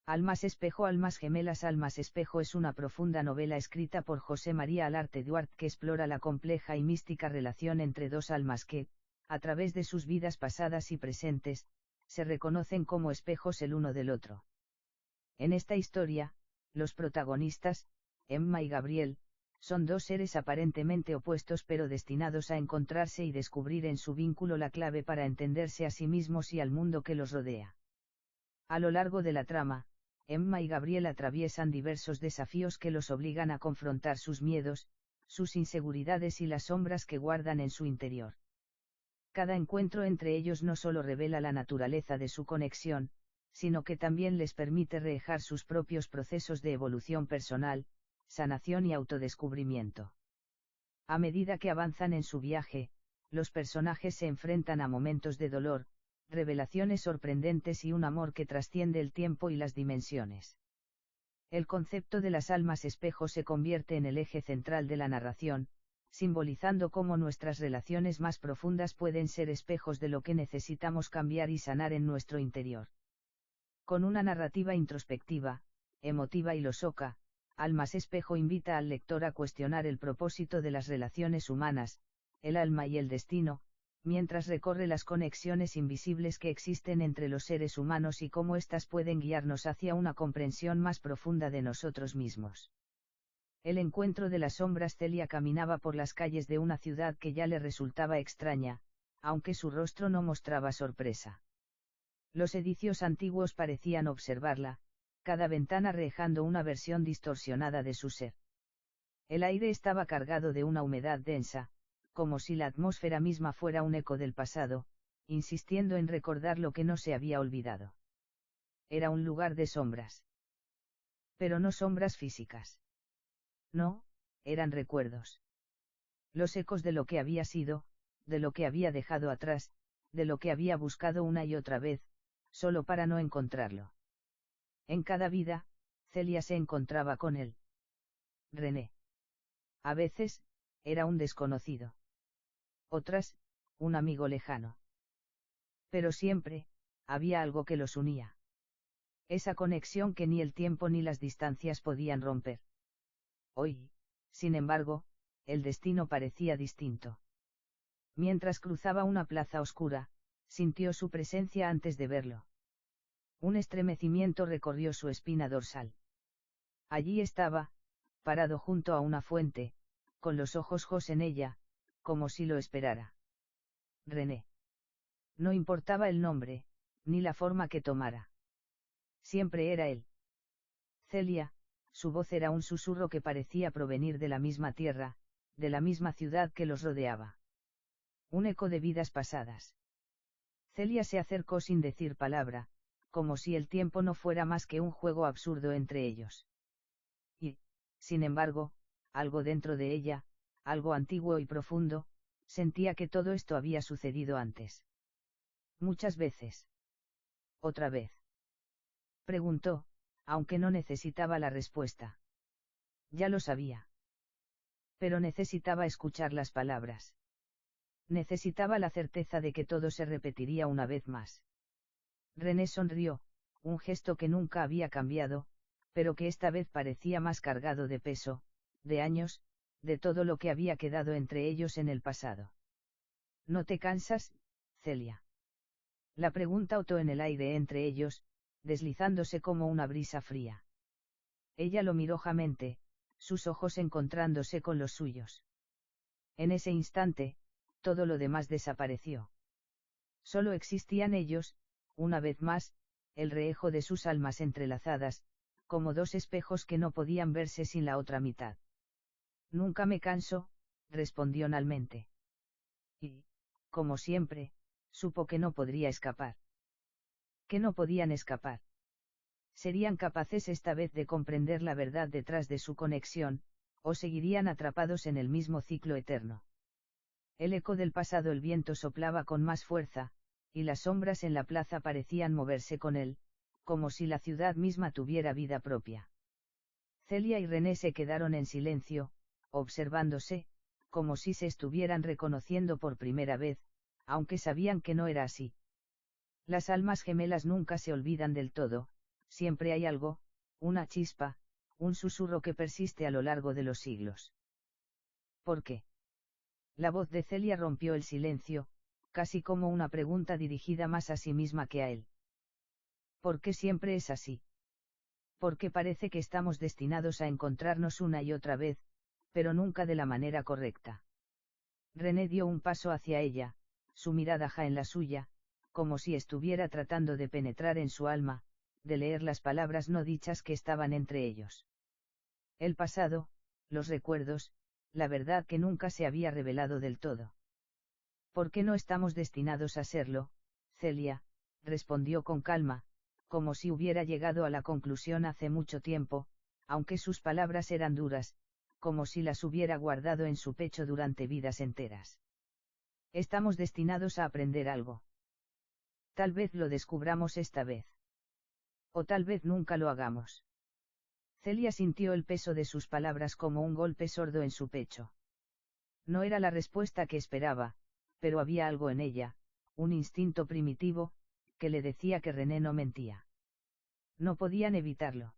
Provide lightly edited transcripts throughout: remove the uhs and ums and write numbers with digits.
Almas espejo, almas gemelas. Almas espejo es una profunda novela escrita por José María Alarte Duart que explora la compleja y mística relación entre dos almas que, a través de sus vidas pasadas y presentes, se reconocen como espejos el uno del otro. En esta historia, los protagonistas, Emma y Gabriel, son dos seres aparentemente opuestos pero destinados a encontrarse y descubrir en su vínculo la clave para entenderse a sí mismos y al mundo que los rodea. A lo largo de la trama, Emma y Gabriel atraviesan diversos desafíos que los obligan a confrontar sus miedos, sus inseguridades y las sombras que guardan en su interior. Cada encuentro entre ellos no solo revela la naturaleza de su conexión, sino que también les permite reejar sus propios procesos de evolución personal, sanación y autodescubrimiento. A medida que avanzan en su viaje, los personajes se enfrentan a momentos de dolor, revelaciones sorprendentes y un amor que trasciende el tiempo y las dimensiones. El concepto de las almas espejo se convierte en el eje central de la narración, simbolizando cómo nuestras relaciones más profundas pueden ser espejos de lo que necesitamos cambiar y sanar en nuestro interior. Con una narrativa introspectiva, emotiva y losoca, Almas espejo invita al lector a cuestionar el propósito de las relaciones humanas, el alma y el destino, mientras recorre las conexiones invisibles que existen entre los seres humanos y cómo éstas pueden guiarnos hacia una comprensión más profunda de nosotros mismos. El encuentro de las sombras. Celia caminaba por las calles de una ciudad que ya le resultaba extraña, aunque su rostro no mostraba sorpresa. Los edificios antiguos parecían observarla, cada ventana reflejando una versión distorsionada de su ser. El aire estaba cargado de una humedad densa, como si la atmósfera misma fuera un eco del pasado, insistiendo en recordar lo que no se había olvidado. Era un lugar de sombras. Pero no sombras físicas. No, eran recuerdos. Los ecos de lo que había sido, de lo que había dejado atrás, de lo que había buscado una y otra vez, solo para no encontrarlo. En cada vida, Celia se encontraba con él. René. A veces, era un desconocido. Otras, un amigo lejano. Pero siempre, había algo que los unía. Esa conexión que ni el tiempo ni las distancias podían romper. Hoy, sin embargo, el destino parecía distinto. Mientras cruzaba una plaza oscura, sintió su presencia antes de verlo. Un estremecimiento recorrió su espina dorsal. Allí estaba, parado junto a una fuente, con los ojos fijos en ella, como si lo esperara. René. No importaba el nombre, ni la forma que tomara. Siempre era él. Celia, su voz era un susurro que parecía provenir de la misma tierra, de la misma ciudad que los rodeaba. Un eco de vidas pasadas. Celia se acercó sin decir palabra, como si el tiempo no fuera más que un juego absurdo entre ellos. Y, sin embargo, algo dentro de ella, algo antiguo y profundo, sentía que todo esto había sucedido antes. Muchas veces. ¿Otra vez? Preguntó, aunque no necesitaba la respuesta. Ya lo sabía. Pero necesitaba escuchar las palabras. Necesitaba la certeza de que todo se repetiría una vez más. René sonrió, un gesto que nunca había cambiado, pero que esta vez parecía más cargado de peso, de años, de todo lo que había quedado entre ellos en el pasado. ¿No te cansas, Celia? La pregunta otó en el aire entre ellos, deslizándose como una brisa fría. Ella lo miró fijamente, sus ojos encontrándose con los suyos. En ese instante, todo lo demás desapareció. Solo existían ellos, una vez más, el reejo de sus almas entrelazadas, como dos espejos que no podían verse sin la otra mitad. Nunca me canso, respondió nalmente. Y, como siempre, supo que no podría escapar. Que no podían escapar. ¿Serían capaces esta vez de comprender la verdad detrás de su conexión, o seguirían atrapados en el mismo ciclo eterno? El eco del pasado. El viento soplaba con más fuerza, y las sombras en la plaza parecían moverse con él, como si la ciudad misma tuviera vida propia. Celia y René se quedaron en silencio, observándose, como si se estuvieran reconociendo por primera vez, aunque sabían que no era así. Las almas gemelas nunca se olvidan del todo, Siempre hay algo, una chispa, un susurro que persiste a lo largo de los siglos. ¿Por qué? La voz de Celia rompió el silencio, casi como una pregunta dirigida más a sí misma que a él. ¿Por qué siempre es así? Porque parece que estamos destinados a encontrarnos una y otra vez, pero nunca de la manera correcta. René dio un paso hacia ella, su mirada ja en la suya, como si estuviera tratando de penetrar en su alma, de leer las palabras no dichas que estaban entre ellos. El pasado, los recuerdos, la verdad que nunca se había revelado del todo. ¿Por qué no estamos destinados a serlo, Celia?, respondió con calma, como si hubiera llegado a la conclusión hace mucho tiempo, aunque sus palabras eran duras, como si las hubiera guardado en su pecho durante vidas enteras. Estamos destinados a aprender algo. Tal vez lo descubramos esta vez. O tal vez nunca lo hagamos. Celia sintió el peso de sus palabras como un golpe sordo en su pecho. No era la respuesta que esperaba, pero había algo en ella, un instinto primitivo, que le decía que René no mentía. No podían evitarlo.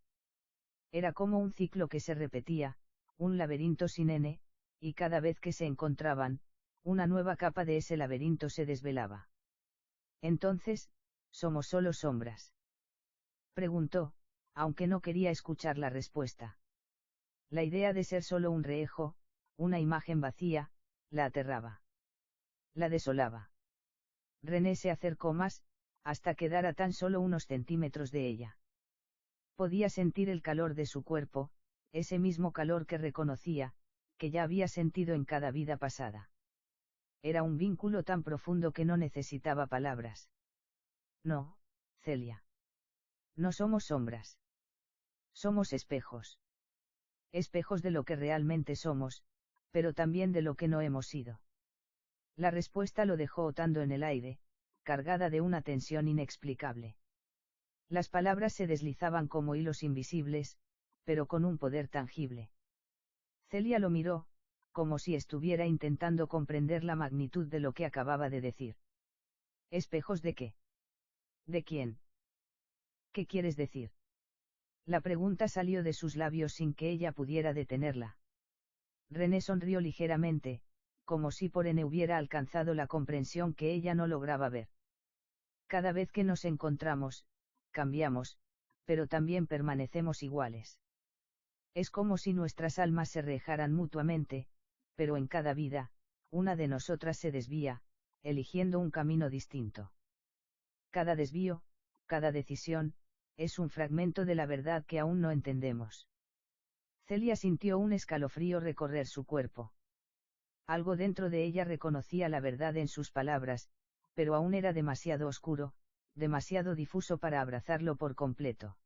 Era como un ciclo que se repetía, un laberinto sin N, y cada vez que se encontraban, una nueva capa de ese laberinto se desvelaba. Entonces, ¿somos solo sombras?, preguntó, aunque no quería escuchar la respuesta. La idea de ser solo un reejo, una imagen vacía, la aterraba. La desolaba. René se acercó más, hasta quedar a tan solo unos centímetros de ella. Podía sentir el calor de su cuerpo, ese mismo calor que reconocía, que ya había sentido en cada vida pasada. Era un vínculo tan profundo que no necesitaba palabras. No, Celia. No somos sombras. Somos espejos. Espejos de lo que realmente somos, pero también de lo que no hemos sido. La respuesta lo dejó otando en el aire, cargada de una tensión inexplicable. Las palabras se deslizaban como hilos invisibles, pero con un poder tangible. Celia lo miró, como si estuviera intentando comprender la magnitud de lo que acababa de decir. ¿Espejos de qué? ¿De quién? ¿Qué quieres decir? La pregunta salió de sus labios sin que ella pudiera detenerla. René sonrió ligeramente, como si por N hubiera alcanzado la comprensión que ella no lograba ver. Cada vez que nos encontramos, cambiamos, pero también permanecemos iguales. Es como si nuestras almas se rejaran mutuamente, pero en cada vida, una de nosotras se desvía, eligiendo un camino distinto. Cada desvío, cada decisión, es un fragmento de la verdad que aún no entendemos. Celia sintió un escalofrío recorrer su cuerpo. Algo dentro de ella reconocía la verdad en sus palabras, pero aún era demasiado oscuro, demasiado difuso para abrazarlo por completo.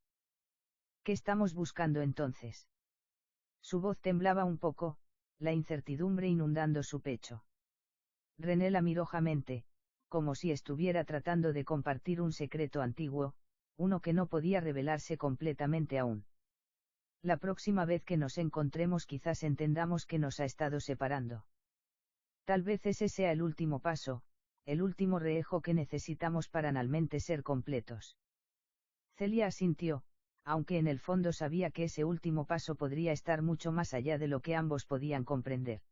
¿Qué estamos buscando entonces? Su voz temblaba un poco, la incertidumbre inundando su pecho. René la miró jamente, como si estuviera tratando de compartir un secreto antiguo, uno que no podía revelarse completamente aún. La próxima vez que nos encontremos quizás entendamos que nos ha estado separando. Tal vez ese sea el último paso, el último reejo que necesitamos para realmente ser completos. Celia asintió, aunque en el fondo sabía que ese último paso podría estar mucho más allá de lo que ambos podían comprender.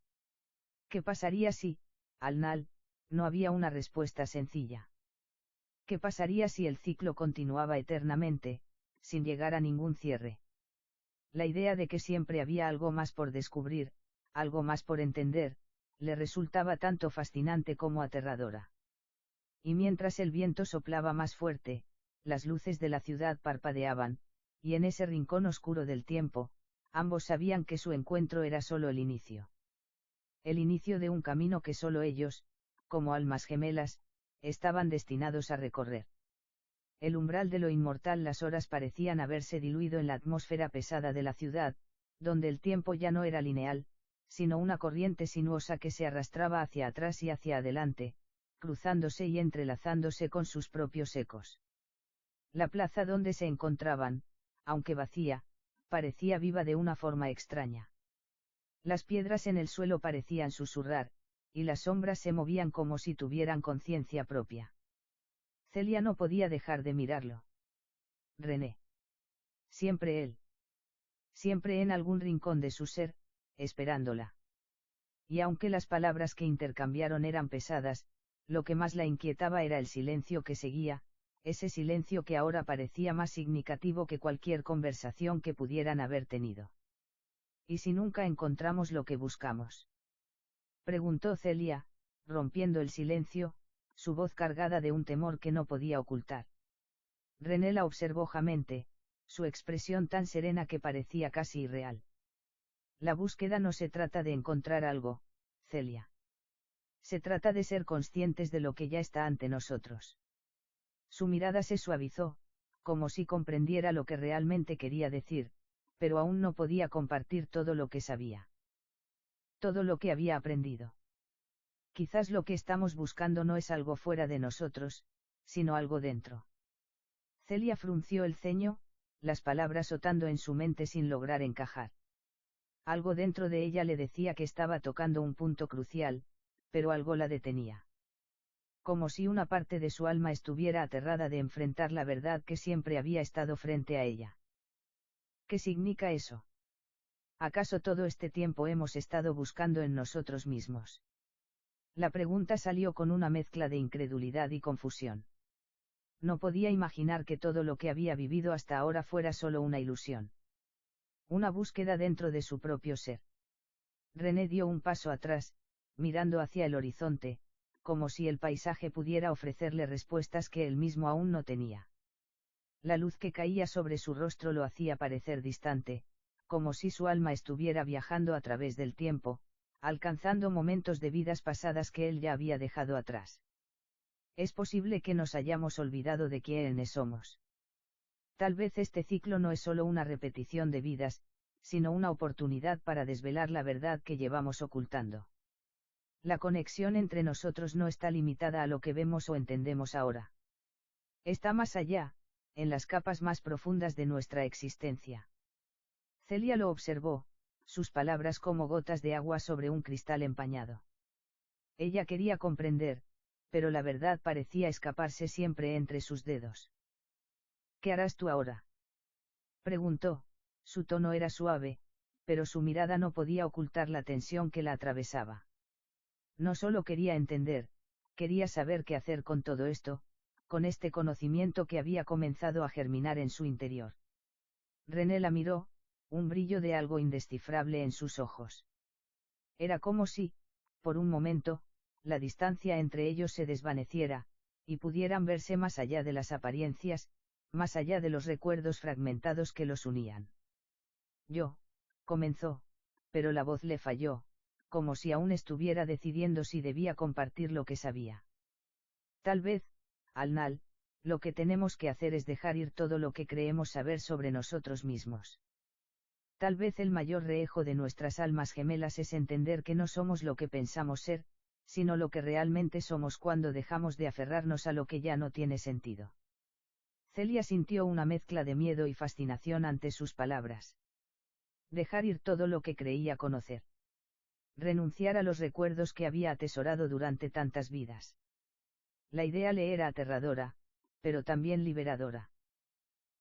¿Qué pasaría si, al final, no había una respuesta sencilla? ¿Qué pasaría si el ciclo continuaba eternamente, sin llegar a ningún cierre? La idea de que siempre había algo más por descubrir, algo más por entender, le resultaba tanto fascinante como aterradora. Y mientras el viento soplaba más fuerte, las luces de la ciudad parpadeaban, y en ese rincón oscuro del tiempo, ambos sabían que su encuentro era solo el inicio. El inicio de un camino que solo ellos, como almas gemelas, estaban destinados a recorrer. El umbral de lo inmortal, las horas parecían haberse diluido en la atmósfera pesada de la ciudad, donde el tiempo ya no era lineal, sino una corriente sinuosa que se arrastraba hacia atrás y hacia adelante, cruzándose y entrelazándose con sus propios ecos. La plaza donde se encontraban, aunque vacía, parecía viva de una forma extraña. Las piedras en el suelo parecían susurrar, y las sombras se movían como si tuvieran conciencia propia. Celia no podía dejar de mirarlo. René. Siempre él. Siempre en algún rincón de su ser, esperándola. Y aunque las palabras que intercambiaron eran pesadas, lo que más la inquietaba era el silencio que seguía, ese silencio que ahora parecía más significativo que cualquier conversación que pudieran haber tenido. ¿Y si nunca encontramos lo que buscamos? Preguntó Celia, rompiendo el silencio, su voz cargada de un temor que no podía ocultar. René la observó jamente, su expresión tan serena que parecía casi irreal. La búsqueda no se trata de encontrar algo, Celia. Se trata de ser conscientes de lo que ya está ante nosotros. Su mirada se suavizó, como si comprendiera lo que realmente quería decir, pero aún no podía compartir todo lo que sabía. Todo lo que había aprendido. Quizás lo que estamos buscando no es algo fuera de nosotros, sino algo dentro. Celia frunció el ceño, las palabras otando en su mente sin lograr encajar. Algo dentro de ella le decía que estaba tocando un punto crucial, pero algo la detenía. Como si una parte de su alma estuviera aterrada de enfrentar la verdad que siempre había estado frente a ella. ¿Qué significa eso? ¿Acaso todo este tiempo hemos estado buscando en nosotros mismos? La pregunta salió con una mezcla de incredulidad y confusión. No podía imaginar que todo lo que había vivido hasta ahora fuera solo una ilusión. Una búsqueda dentro de su propio ser. René dio un paso atrás, mirando hacia el horizonte, como si el paisaje pudiera ofrecerle respuestas que él mismo aún no tenía. La luz que caía sobre su rostro lo hacía parecer distante, como si su alma estuviera viajando a través del tiempo, alcanzando momentos de vidas pasadas que él ya había dejado atrás. Es posible que nos hayamos olvidado de quiénes somos. Tal vez este ciclo no es solo una repetición de vidas, sino una oportunidad para desvelar la verdad que llevamos ocultando. La conexión entre nosotros no está limitada a lo que vemos o entendemos ahora. Está más allá, en las capas más profundas de nuestra existencia. Celia lo observó, sus palabras como gotas de agua sobre un cristal empañado. Ella quería comprender, pero la verdad parecía escaparse siempre entre sus dedos. ¿Qué harás tú ahora? Preguntó, su tono era suave, pero su mirada no podía ocultar la tensión que la atravesaba. No solo quería entender, quería saber qué hacer con todo esto, con este conocimiento que había comenzado a germinar en su interior. René la miró, un brillo de algo indescifrable en sus ojos. Era como si, por un momento, la distancia entre ellos se desvaneciera, y pudieran verse más allá de las apariencias, más allá de los recuerdos fragmentados que los unían. Comenzó, pero la voz le falló, como si aún estuviera decidiendo si debía compartir lo que sabía. Tal vez, Alnal, lo que tenemos que hacer es dejar ir todo lo que creemos saber sobre nosotros mismos. Tal vez el mayor reejo de nuestras almas gemelas es entender que no somos lo que pensamos ser, sino lo que realmente somos cuando dejamos de aferrarnos a lo que ya no tiene sentido. Celia sintió una mezcla de miedo y fascinación ante sus palabras. Dejar ir todo lo que creía conocer. Renunciar a los recuerdos que había atesorado durante tantas vidas. La idea le era aterradora, pero también liberadora.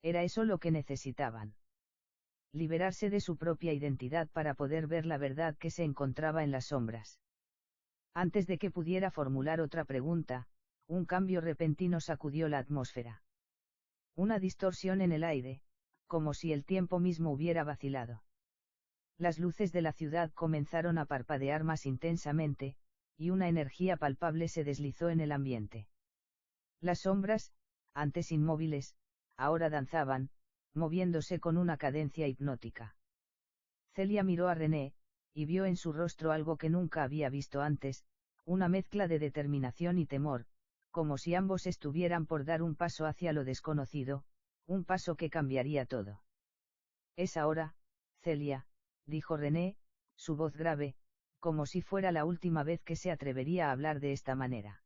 Era eso lo que necesitaban. Liberarse de su propia identidad para poder ver la verdad que se encontraba en las sombras. Antes de que pudiera formular otra pregunta, un cambio repentino sacudió la atmósfera. Una distorsión en el aire, como si el tiempo mismo hubiera vacilado. Las luces de la ciudad comenzaron a parpadear más intensamente, y una energía palpable se deslizó en el ambiente. Las sombras, antes inmóviles, ahora danzaban, moviéndose con una cadencia hipnótica. Celia miró a René, y vio en su rostro algo que nunca había visto antes, una mezcla de determinación y temor, como si ambos estuvieran por dar un paso hacia lo desconocido, un paso que cambiaría todo. Es ahora, Celia, dijo René, su voz grave, como si fuera la última vez que se atrevería a hablar de esta manera.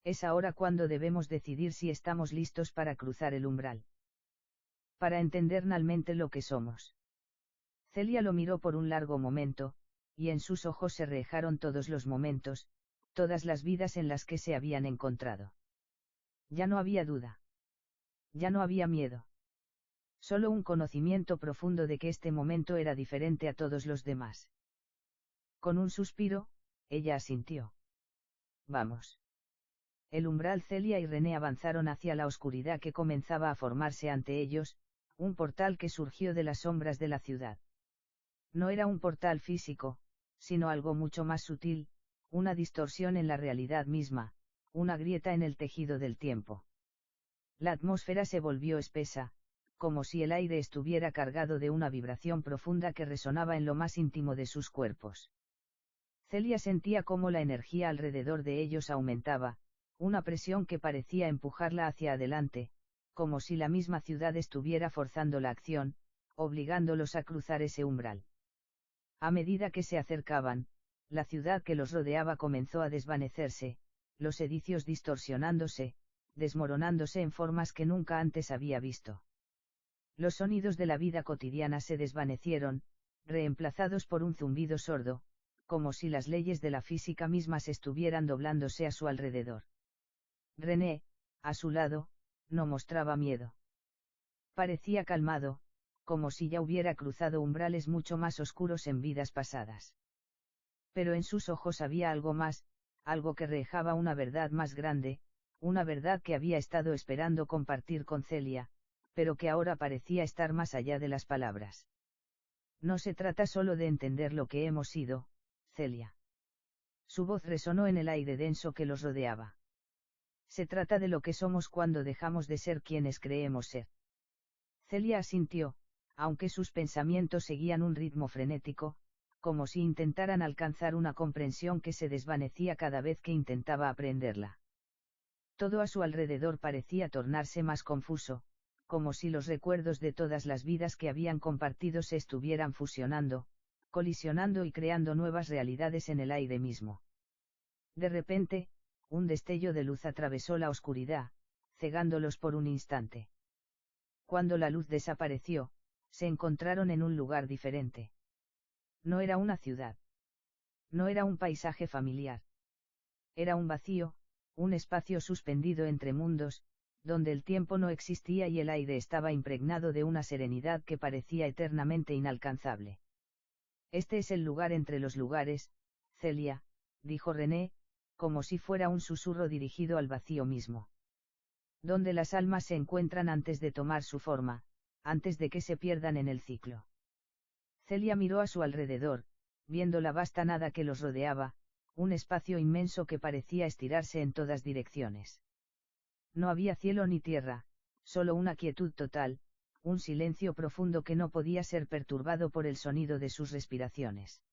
Es ahora cuando debemos decidir si estamos listos para cruzar el umbral. Para entender realmente lo que somos. Celia lo miró por un largo momento, y en sus ojos se reflejaron todos los momentos, todas las vidas en las que se habían encontrado. Ya no había duda. Ya no había miedo. Solo un conocimiento profundo de que este momento era diferente a todos los demás. Con un suspiro, ella asintió. Vamos. El umbral. Celia y René avanzaron hacia la oscuridad que comenzaba a formarse ante ellos, un portal que surgió de las sombras de la ciudad. No era un portal físico, sino algo mucho más sutil, una distorsión en la realidad misma, una grieta en el tejido del tiempo. La atmósfera se volvió espesa, como si el aire estuviera cargado de una vibración profunda que resonaba en lo más íntimo de sus cuerpos. Celia sentía cómo la energía alrededor de ellos aumentaba, una presión que parecía empujarla hacia adelante, como si la misma ciudad estuviera forzando la acción, obligándolos a cruzar ese umbral. A medida que se acercaban, la ciudad que los rodeaba comenzó a desvanecerse, los edificios distorsionándose, desmoronándose en formas que nunca antes había visto. Los sonidos de la vida cotidiana se desvanecieron, reemplazados por un zumbido sordo, como si las leyes de la física mismas estuvieran doblándose a su alrededor. René, a su lado, no mostraba miedo. Parecía calmado, como si ya hubiera cruzado umbrales mucho más oscuros en vidas pasadas. Pero en sus ojos había algo más, algo que reflejaba una verdad más grande, una verdad que había estado esperando compartir con Celia, pero que ahora parecía estar más allá de las palabras. No se trata solo de entender lo que hemos sido, Celia. Su voz resonó en el aire denso que los rodeaba. Se trata de lo que somos cuando dejamos de ser quienes creemos ser. Celia asintió, aunque sus pensamientos seguían un ritmo frenético, como si intentaran alcanzar una comprensión que se desvanecía cada vez que intentaba aprenderla. Todo a su alrededor parecía tornarse más confuso, como si los recuerdos de todas las vidas que habían compartido se estuvieran fusionando, colisionando y creando nuevas realidades en el aire mismo. De repente, un destello de luz atravesó la oscuridad, cegándolos por un instante. Cuando la luz desapareció, se encontraron en un lugar diferente. No era una ciudad. No era un paisaje familiar. Era un vacío, un espacio suspendido entre mundos, donde el tiempo no existía y el aire estaba impregnado de una serenidad que parecía eternamente inalcanzable. Este es el lugar entre los lugares, Celia, dijo René, como si fuera un susurro dirigido al vacío mismo. Donde las almas se encuentran antes de tomar su forma, antes de que se pierdan en el ciclo. Celia miró a su alrededor, viendo la vasta nada que los rodeaba, un espacio inmenso que parecía estirarse en todas direcciones. No había cielo ni tierra, solo una quietud total, un silencio profundo que no podía ser perturbado por el sonido de sus respiraciones.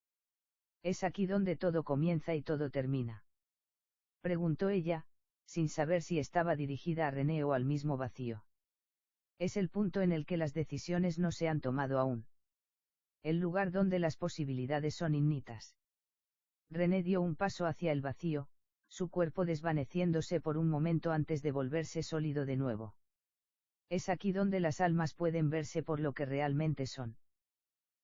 ¿Es aquí donde todo comienza y todo termina?, preguntó ella, sin saber si estaba dirigida a René o al mismo vacío. Es el punto en el que las decisiones no se han tomado aún. El lugar donde las posibilidades son infinitas. René dio un paso hacia el vacío, su cuerpo desvaneciéndose por un momento antes de volverse sólido de nuevo. Es aquí donde las almas pueden verse por lo que realmente son.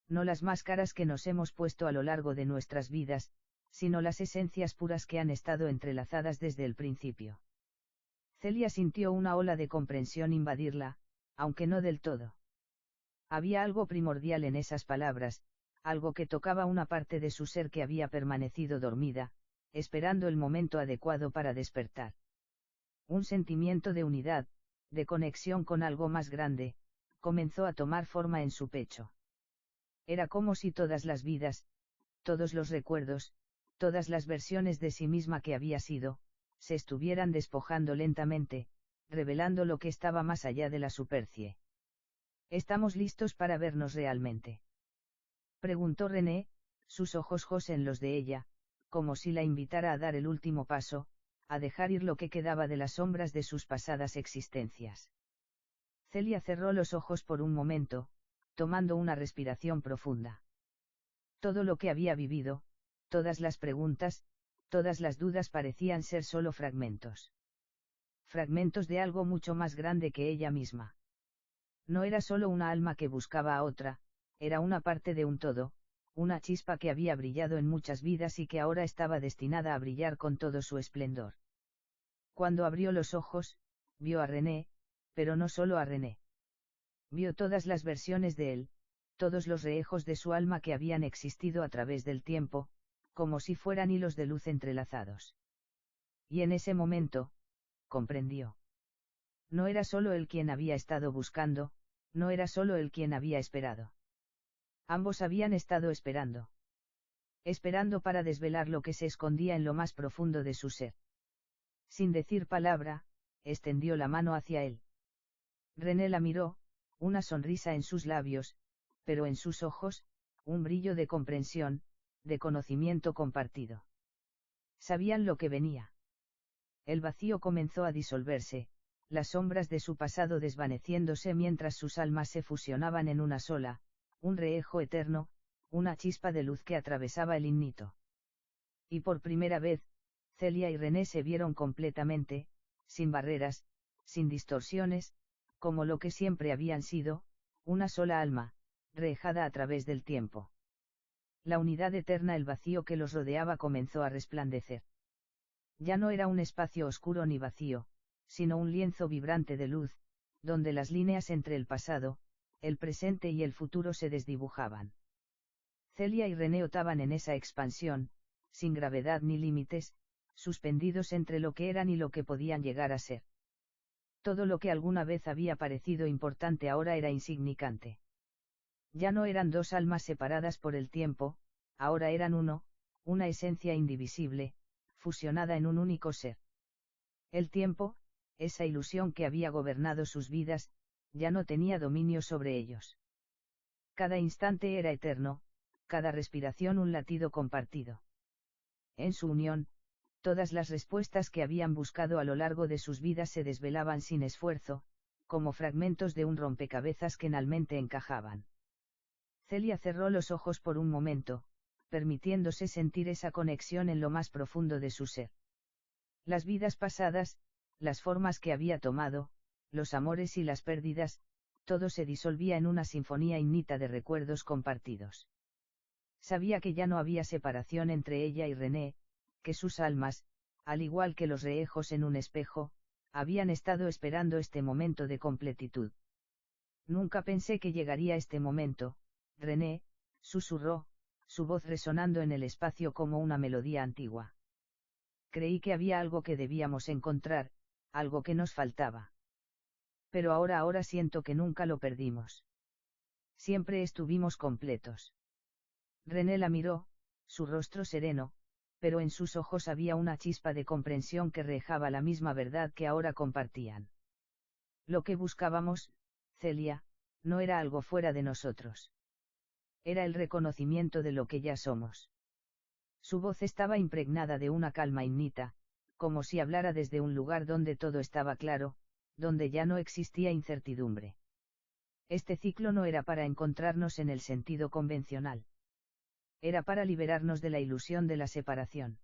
No las máscaras que nos hemos puesto a lo largo de nuestras vidas, sino las esencias puras que han estado entrelazadas desde el principio. Celia sintió una ola de comprensión invadirla, aunque no del todo. Había algo primordial en esas palabras, algo que tocaba una parte de su ser que había permanecido dormida, esperando el momento adecuado para despertar. Un sentimiento de unidad, de conexión con algo más grande, comenzó a tomar forma en su pecho. Era como si todas las vidas, todos los recuerdos, todas las versiones de sí misma que había sido, se estuvieran despojando lentamente, revelando lo que estaba más allá de la superficie. ¿Estamos listos para vernos realmente?, preguntó René, sus ojos fijos en los de ella, como si la invitara a dar el último paso, a dejar ir lo que quedaba de las sombras de sus pasadas existencias. Celia cerró los ojos por un momento, tomando una respiración profunda. Todo lo que había vivido, todas las preguntas, todas las dudas parecían ser solo fragmentos. Fragmentos de algo mucho más grande que ella misma. No era solo una alma que buscaba a otra, era una parte de un todo, una chispa que había brillado en muchas vidas y que ahora estaba destinada a brillar con todo su esplendor. Cuando abrió los ojos, vio a René, pero no solo a René. Vio todas las versiones de él, todos los rehejos de su alma que habían existido a través del tiempo, como si fueran hilos de luz entrelazados. Y en ese momento, comprendió. No era solo él quien había estado buscando, no era solo él quien había esperado. Ambos habían estado esperando. Esperando para desvelar lo que se escondía en lo más profundo de su ser. Sin decir palabra, extendió la mano hacia él. René la miró, una sonrisa en sus labios, pero en sus ojos, un brillo de comprensión, de conocimiento compartido. Sabían lo que venía. El vacío comenzó a disolverse, las sombras de su pasado desvaneciéndose mientras sus almas se fusionaban en una sola, un rehejo eterno, una chispa de luz que atravesaba el innito. Y por primera vez, Celia y René se vieron completamente, sin barreras, sin distorsiones, como lo que siempre habían sido, una sola alma, rehejada a través del tiempo. La unidad eterna, el vacío que los rodeaba comenzó a resplandecer. Ya no era un espacio oscuro ni vacío, sino un lienzo vibrante de luz, donde las líneas entre el pasado, el presente y el futuro se desdibujaban. Celia y René otaban en esa expansión, sin gravedad ni límites, suspendidos entre lo que eran y lo que podían llegar a ser. Todo lo que alguna vez había parecido importante ahora era insignificante. Ya no eran dos almas separadas por el tiempo, ahora eran uno, una esencia indivisible, fusionada en un único ser. El tiempo, esa ilusión que había gobernado sus vidas, ya no tenía dominio sobre ellos. Cada instante era eterno, cada respiración un latido compartido. En su unión, todas las respuestas que habían buscado a lo largo de sus vidas se desvelaban sin esfuerzo, como fragmentos de un rompecabezas que finalmente encajaban. Celia cerró los ojos por un momento, permitiéndose sentir esa conexión en lo más profundo de su ser. Las vidas pasadas, las formas que había tomado, los amores y las pérdidas, todo se disolvía en una sinfonía innita de recuerdos compartidos. Sabía que ya no había separación entre ella y René, que sus almas, al igual que los rehejos en un espejo, habían estado esperando este momento de completitud. Nunca pensé que llegaría este momento, René, susurró, su voz resonando en el espacio como una melodía antigua. Creí que había algo que debíamos encontrar, algo que nos faltaba. Pero ahora siento que nunca lo perdimos. Siempre estuvimos completos. René la miró, su rostro sereno, pero en sus ojos había una chispa de comprensión que rehejaba la misma verdad que ahora compartían. Lo que buscábamos, Celia, no era algo fuera de nosotros. Era el reconocimiento de lo que ya somos. Su voz estaba impregnada de una calma innita, como si hablara desde un lugar donde todo estaba claro, donde ya no existía incertidumbre. Este ciclo no era para encontrarnos en el sentido convencional. Era para liberarnos de la ilusión de la separación.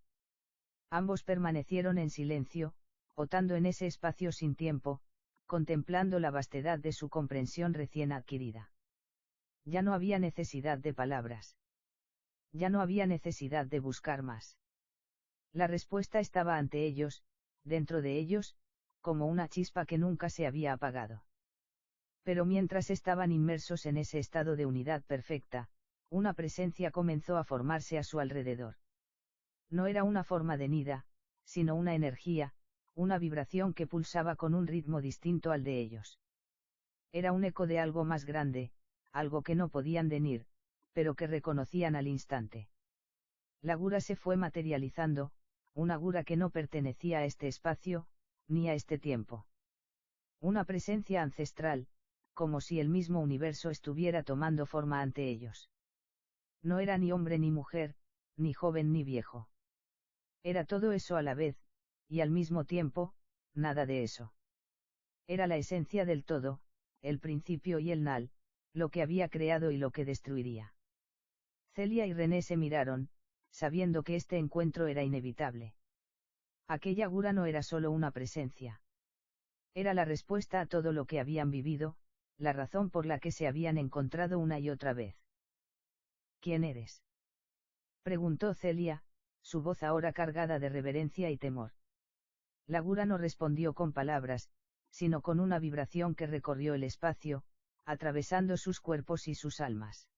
Ambos permanecieron en silencio, otando en ese espacio sin tiempo, contemplando la vastedad de su comprensión recién adquirida. Ya no había necesidad de palabras. Ya no había necesidad de buscar más. La respuesta estaba ante ellos, dentro de ellos, como una chispa que nunca se había apagado. Pero mientras estaban inmersos en ese estado de unidad perfecta, una presencia comenzó a formarse a su alrededor. No era una forma de nida, sino una energía, una vibración que pulsaba con un ritmo distinto al de ellos. Era un eco de algo más grande, algo que no podían definir, pero que reconocían al instante. La gura se fue materializando, una gura que no pertenecía a este espacio, ni a este tiempo. Una presencia ancestral, como si el mismo universo estuviera tomando forma ante ellos. No era ni hombre ni mujer, ni joven ni viejo. Era todo eso a la vez, y al mismo tiempo, nada de eso. Era la esencia del todo, el principio y el nal, lo que había creado y lo que destruiría. Celia y René se miraron, sabiendo que este encuentro era inevitable. Aquella gura no era solo una presencia. Era la respuesta a todo lo que habían vivido, la razón por la que se habían encontrado una y otra vez. ¿Quién eres?, preguntó Celia, su voz ahora cargada de reverencia y temor. La gura no respondió con palabras, sino con una vibración que recorrió el espacio, atravesando sus cuerpos y sus almas.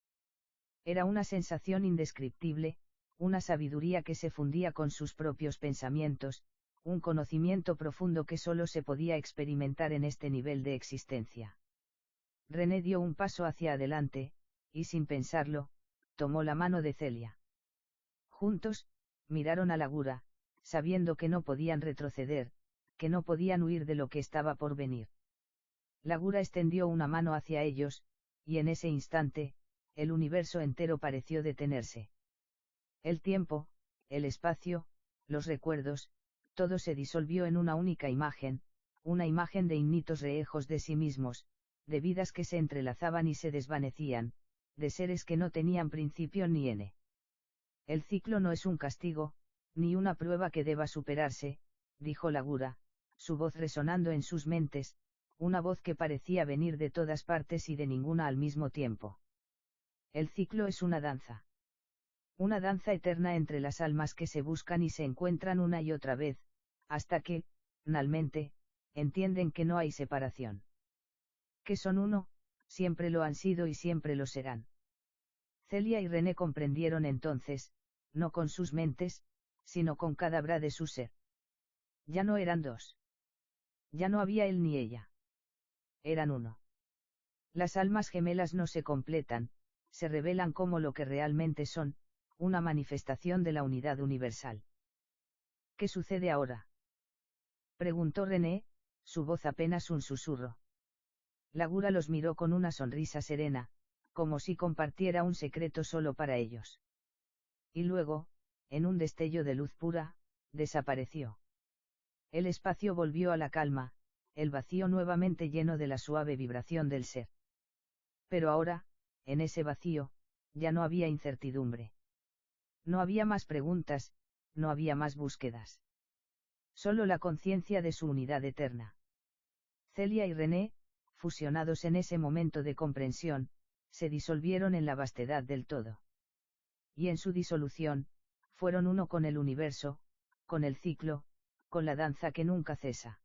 Era una sensación indescriptible, una sabiduría que se fundía con sus propios pensamientos, un conocimiento profundo que solo se podía experimentar en este nivel de existencia. René dio un paso hacia adelante, y sin pensarlo, tomó la mano de Celia. Juntos, miraron a Lagura, sabiendo que no podían retroceder, que no podían huir de lo que estaba por venir. Lagura extendió una mano hacia ellos, y en ese instante, el universo entero pareció detenerse. El tiempo, el espacio, los recuerdos, todo se disolvió en una única imagen, una imagen de infinitos rehejos de sí mismos, de vidas que se entrelazaban y se desvanecían, de seres que no tenían principio ni n. El ciclo no es un castigo, ni una prueba que deba superarse, dijo Lagura, su voz resonando en sus mentes, una voz que parecía venir de todas partes y de ninguna al mismo tiempo. El ciclo es una danza. Una danza eterna entre las almas que se buscan y se encuentran una y otra vez, hasta que, finalmente, entienden que no hay separación. Que son uno, siempre lo han sido y siempre lo serán. Celia y René comprendieron entonces, no con sus mentes, sino con cada bra de su ser. Ya no eran dos. Ya no había él ni ella. Eran uno. Las almas gemelas no se completan, se revelan como lo que realmente son, una manifestación de la unidad universal. ¿Qué sucede ahora?, preguntó René, su voz apenas un susurro. Lagura los miró con una sonrisa serena, como si compartiera un secreto solo para ellos. Y luego, en un destello de luz pura, desapareció. El espacio volvió a la calma, el vacío nuevamente lleno de la suave vibración del ser. Pero ahora, en ese vacío, ya no había incertidumbre. No había más preguntas, no había más búsquedas. Solo la conciencia de su unidad eterna. Celia y René, fusionados en ese momento de comprensión, se disolvieron en la vastedad del todo. Y en su disolución, fueron uno con el universo, con el ciclo, con la danza que nunca cesa.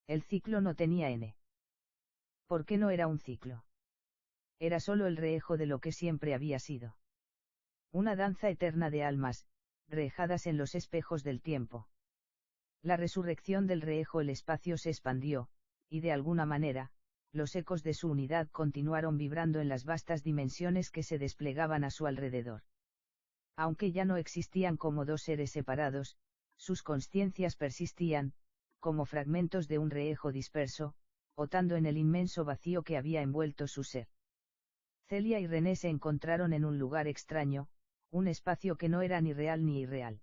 El ciclo no tenía n. ¿Por qué no era un ciclo? Era solo el rehejo de lo que siempre había sido. Una danza eterna de almas, rehejadas en los espejos del tiempo. La resurrección del rehejo, el espacio se expandió, y de alguna manera, los ecos de su unidad continuaron vibrando en las vastas dimensiones que se desplegaban a su alrededor. Aunque ya no existían como dos seres separados, sus consciencias persistían, como fragmentos de un rehejo disperso, otando en el inmenso vacío que había envuelto su ser. Celia y René se encontraron en un lugar extraño, un espacio que no era ni real ni irreal.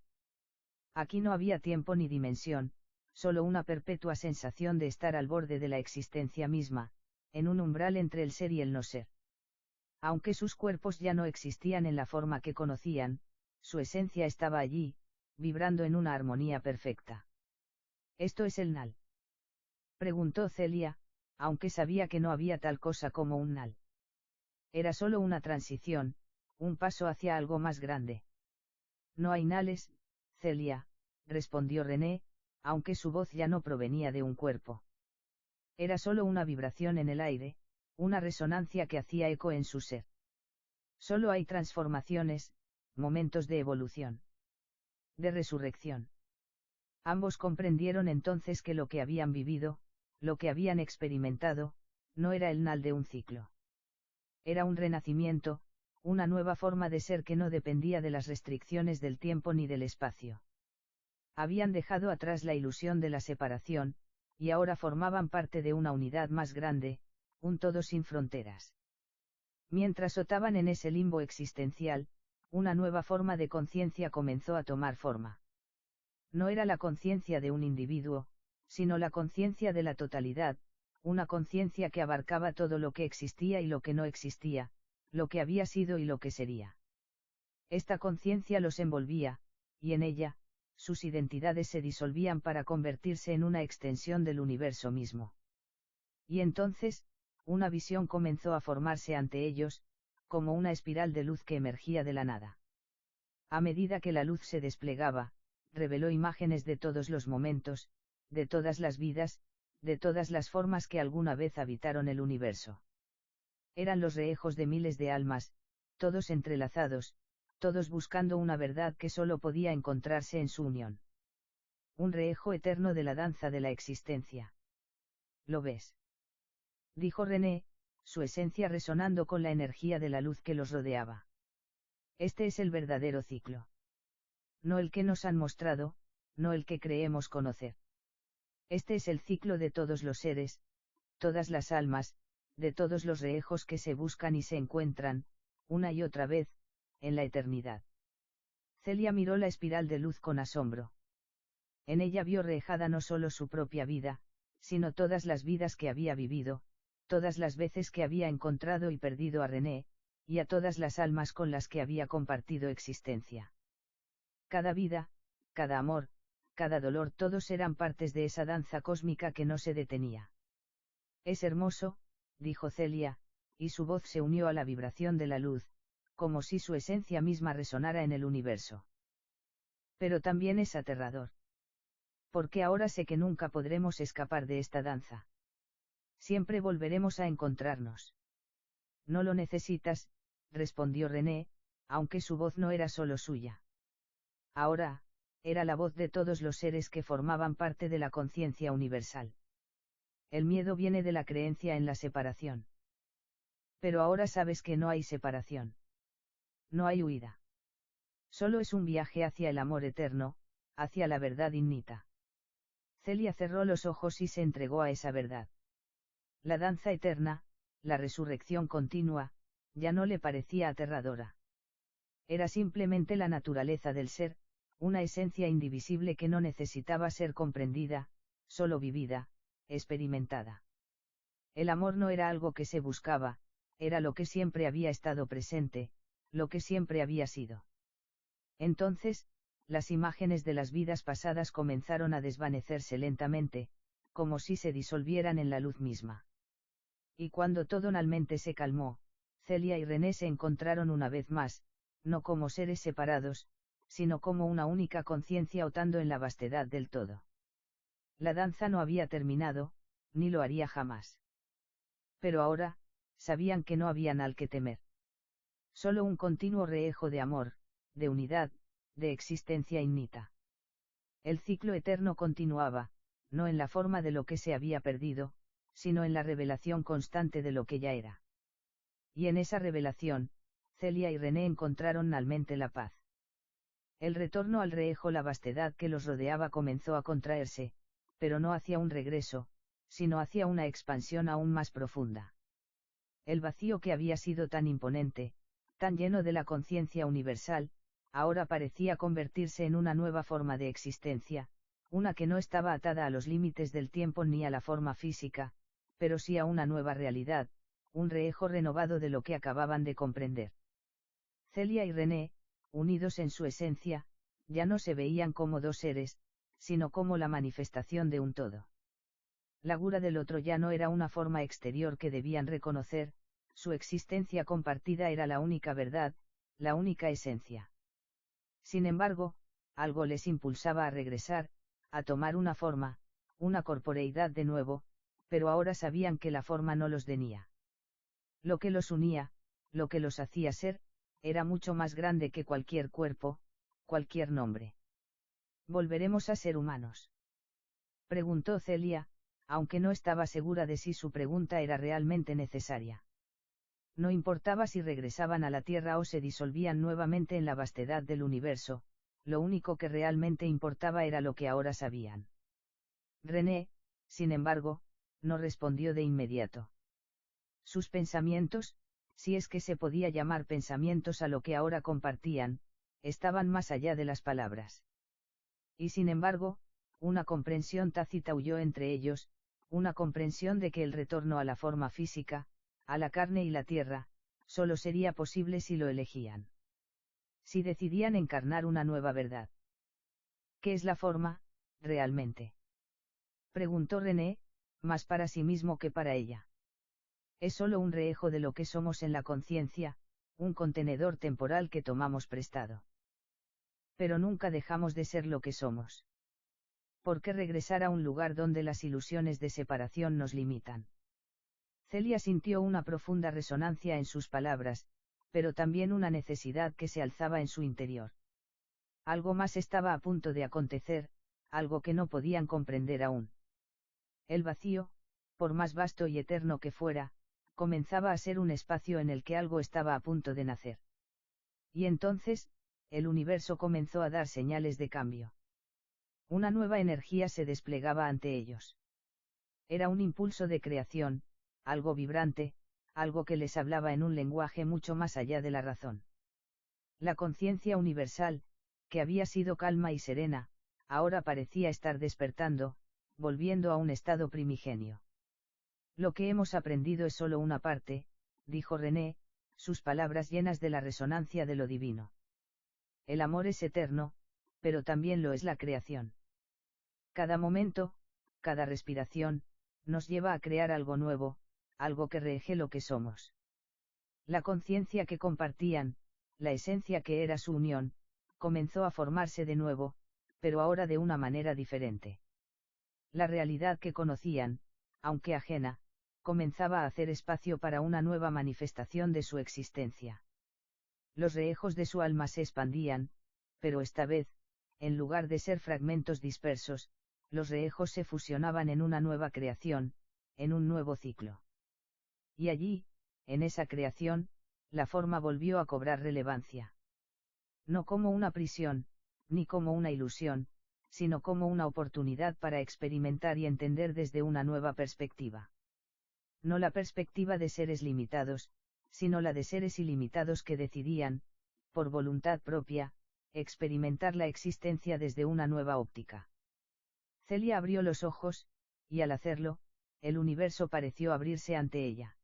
Aquí no había tiempo ni dimensión, solo una perpetua sensación de estar al borde de la existencia misma, en un umbral entre el ser y el no ser. Aunque sus cuerpos ya no existían en la forma que conocían, su esencia estaba allí, vibrando en una armonía perfecta. ¿Esto es el Nal?, preguntó Celia, aunque sabía que no había tal cosa como un Nal. Era solo una transición, un paso hacia algo más grande. No hay Nales, Celia, respondió René, aunque su voz ya no provenía de un cuerpo. Era solo una vibración en el aire, una resonancia que hacía eco en su ser. Solo hay transformaciones, momentos de evolución. De resurrección. Ambos comprendieron entonces que lo que habían vivido, lo que habían experimentado, no era el Nal de un ciclo. Era un renacimiento, una nueva forma de ser que no dependía de las restricciones del tiempo ni del espacio. Habían dejado atrás la ilusión de la separación, y ahora formaban parte de una unidad más grande, un todo sin fronteras. Mientras otaban en ese limbo existencial, una nueva forma de conciencia comenzó a tomar forma. No era la conciencia de un individuo, sino la conciencia de la totalidad, una conciencia que abarcaba todo lo que existía y lo que no existía, lo que había sido y lo que sería. Esta conciencia los envolvía, y en ella, sus identidades se disolvían para convertirse en una extensión del universo mismo. Y entonces, una visión comenzó a formarse ante ellos, como una espiral de luz que emergía de la nada. A medida que la luz se desplegaba, reveló imágenes de todos los momentos, de todas las vidas, de todas las formas que alguna vez habitaron el universo. Eran los rehejos de miles de almas, todos entrelazados, todos buscando una verdad que solo podía encontrarse en su unión. Un rehejo eterno de la danza de la existencia. ¿Lo ves?, dijo René, su esencia resonando con la energía de la luz que los rodeaba. Este es el verdadero ciclo. No el que nos han mostrado, no el que creemos conocer. Este es el ciclo de todos los seres, todas las almas, de todos los rehejos que se buscan y se encuentran, una y otra vez, en la eternidad. Celia miró la espiral de luz con asombro. En ella vio rehejada no solo su propia vida, sino todas las vidas que había vivido, todas las veces que había encontrado y perdido a René, y a todas las almas con las que había compartido existencia. Cada vida, cada amor, cada dolor, todos eran partes de esa danza cósmica que no se detenía. Es hermoso, dijo Celia, y su voz se unió a la vibración de la luz, como si su esencia misma resonara en el universo. Pero también es aterrador. Porque ahora sé que nunca podremos escapar de esta danza. Siempre volveremos a encontrarnos. No lo necesitas, respondió René, aunque su voz no era solo suya. Ahora, era la voz de todos los seres que formaban parte de la conciencia universal. El miedo viene de la creencia en la separación. Pero ahora sabes que no hay separación. No hay huida. Solo es un viaje hacia el amor eterno, hacia la verdad innita. Celia cerró los ojos y se entregó a esa verdad. La danza eterna, la resurrección continua, ya no le parecía aterradora. Era simplemente la naturaleza del ser, una esencia indivisible que no necesitaba ser comprendida, solo vivida, experimentada. El amor no era algo que se buscaba, era lo que siempre había estado presente, lo que siempre había sido. Entonces, las imágenes de las vidas pasadas comenzaron a desvanecerse lentamente, como si se disolvieran en la luz misma. Y cuando tonalmente se calmó, Celia y René se encontraron una vez más, no como seres separados, sino como una única conciencia otando en la vastedad del todo. La danza no había terminado, ni lo haría jamás. Pero ahora, sabían que no había nada que temer. Solo un continuo rehejo de amor, de unidad, de existencia innita. El ciclo eterno continuaba, no en la forma de lo que se había perdido, sino en la revelación constante de lo que ya era. Y en esa revelación, Celia y René encontraron finalmente la paz. El retorno al rehejo, la vastedad que los rodeaba comenzó a contraerse, pero no hacia un regreso, sino hacia una expansión aún más profunda. El vacío que había sido tan imponente, tan lleno de la conciencia universal, ahora parecía convertirse en una nueva forma de existencia, una que no estaba atada a los límites del tiempo ni a la forma física, pero sí a una nueva realidad, un rehejo renovado de lo que acababan de comprender. Celia y René, unidos en su esencia, ya no se veían como dos seres, sino como la manifestación de un todo. La gura del otro ya no era una forma exterior que debían reconocer, su existencia compartida era la única verdad, la única esencia. Sin embargo, algo les impulsaba a regresar, a tomar una forma, una corporeidad de nuevo, pero ahora sabían que la forma no los tenía. Lo que los unía, lo que los hacía ser, era mucho más grande que cualquier cuerpo, cualquier nombre. ¿Volveremos a ser humanos?, preguntó Celia, aunque no estaba segura de si su pregunta era realmente necesaria. No importaba si regresaban a la Tierra o se disolvían nuevamente en la vastedad del universo, lo único que realmente importaba era lo que ahora sabían. René, sin embargo, no respondió de inmediato. Sus pensamientos, si es que se podía llamar pensamientos a lo que ahora compartían, estaban más allá de las palabras. Y sin embargo, una comprensión tácita huyó entre ellos, una comprensión de que el retorno a la forma física, a la carne y la tierra, solo sería posible si lo elegían. Si decidían encarnar una nueva verdad. ¿Qué es la forma, realmente?, preguntó René, más para sí mismo que para ella. Es solo un rehejo de lo que somos en la conciencia, un contenedor temporal que tomamos prestado. Pero nunca dejamos de ser lo que somos. ¿Por qué regresar a un lugar donde las ilusiones de separación nos limitan? Celia sintió una profunda resonancia en sus palabras, pero también una necesidad que se alzaba en su interior. Algo más estaba a punto de acontecer, algo que no podían comprender aún. El vacío, por más vasto y eterno que fuera, comenzaba a ser un espacio en el que algo estaba a punto de nacer. Y entonces, el universo comenzó a dar señales de cambio. Una nueva energía se desplegaba ante ellos. Era un impulso de creación, algo vibrante, algo que les hablaba en un lenguaje mucho más allá de la razón. La conciencia universal, que había sido calma y serena, ahora parecía estar despertando, volviendo a un estado primigenio. Lo que hemos aprendido es solo una parte, dijo René, sus palabras llenas de la resonancia de lo divino. El amor es eterno, pero también lo es la creación. Cada momento, cada respiración, nos lleva a crear algo nuevo, algo que reeje lo que somos. La conciencia que compartían, la esencia que era su unión, comenzó a formarse de nuevo, pero ahora de una manera diferente. La realidad que conocían, aunque ajena, comenzaba a hacer espacio para una nueva manifestación de su existencia. Los rehejos de su alma se expandían, pero esta vez, en lugar de ser fragmentos dispersos, los rehejos se fusionaban en una nueva creación, en un nuevo ciclo. Y allí, en esa creación, la forma volvió a cobrar relevancia. No como una prisión, ni como una ilusión, sino como una oportunidad para experimentar y entender desde una nueva perspectiva. No la perspectiva de seres limitados, sino la de seres ilimitados que decidían, por voluntad propia, experimentar la existencia desde una nueva óptica. Celia abrió los ojos, y al hacerlo, el universo pareció abrirse ante ella.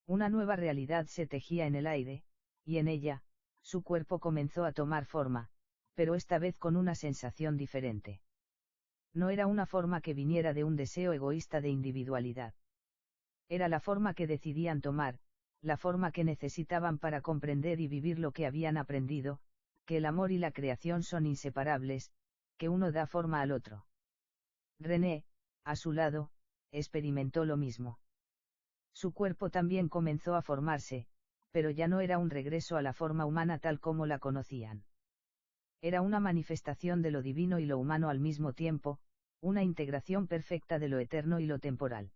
Una nueva realidad se tejía en el aire, y en ella, su cuerpo comenzó a tomar forma, pero esta vez con una sensación diferente. No era una forma que viniera de un deseo egoísta de individualidad. Era la forma que decidían tomar, la forma que necesitaban para comprender y vivir lo que habían aprendido, que el amor y la creación son inseparables, que uno da forma al otro. René, a su lado, experimentó lo mismo. Su cuerpo también comenzó a formarse, pero ya no era un regreso a la forma humana tal como la conocían. Era una manifestación de lo divino y lo humano al mismo tiempo, una integración perfecta de lo eterno y lo temporal.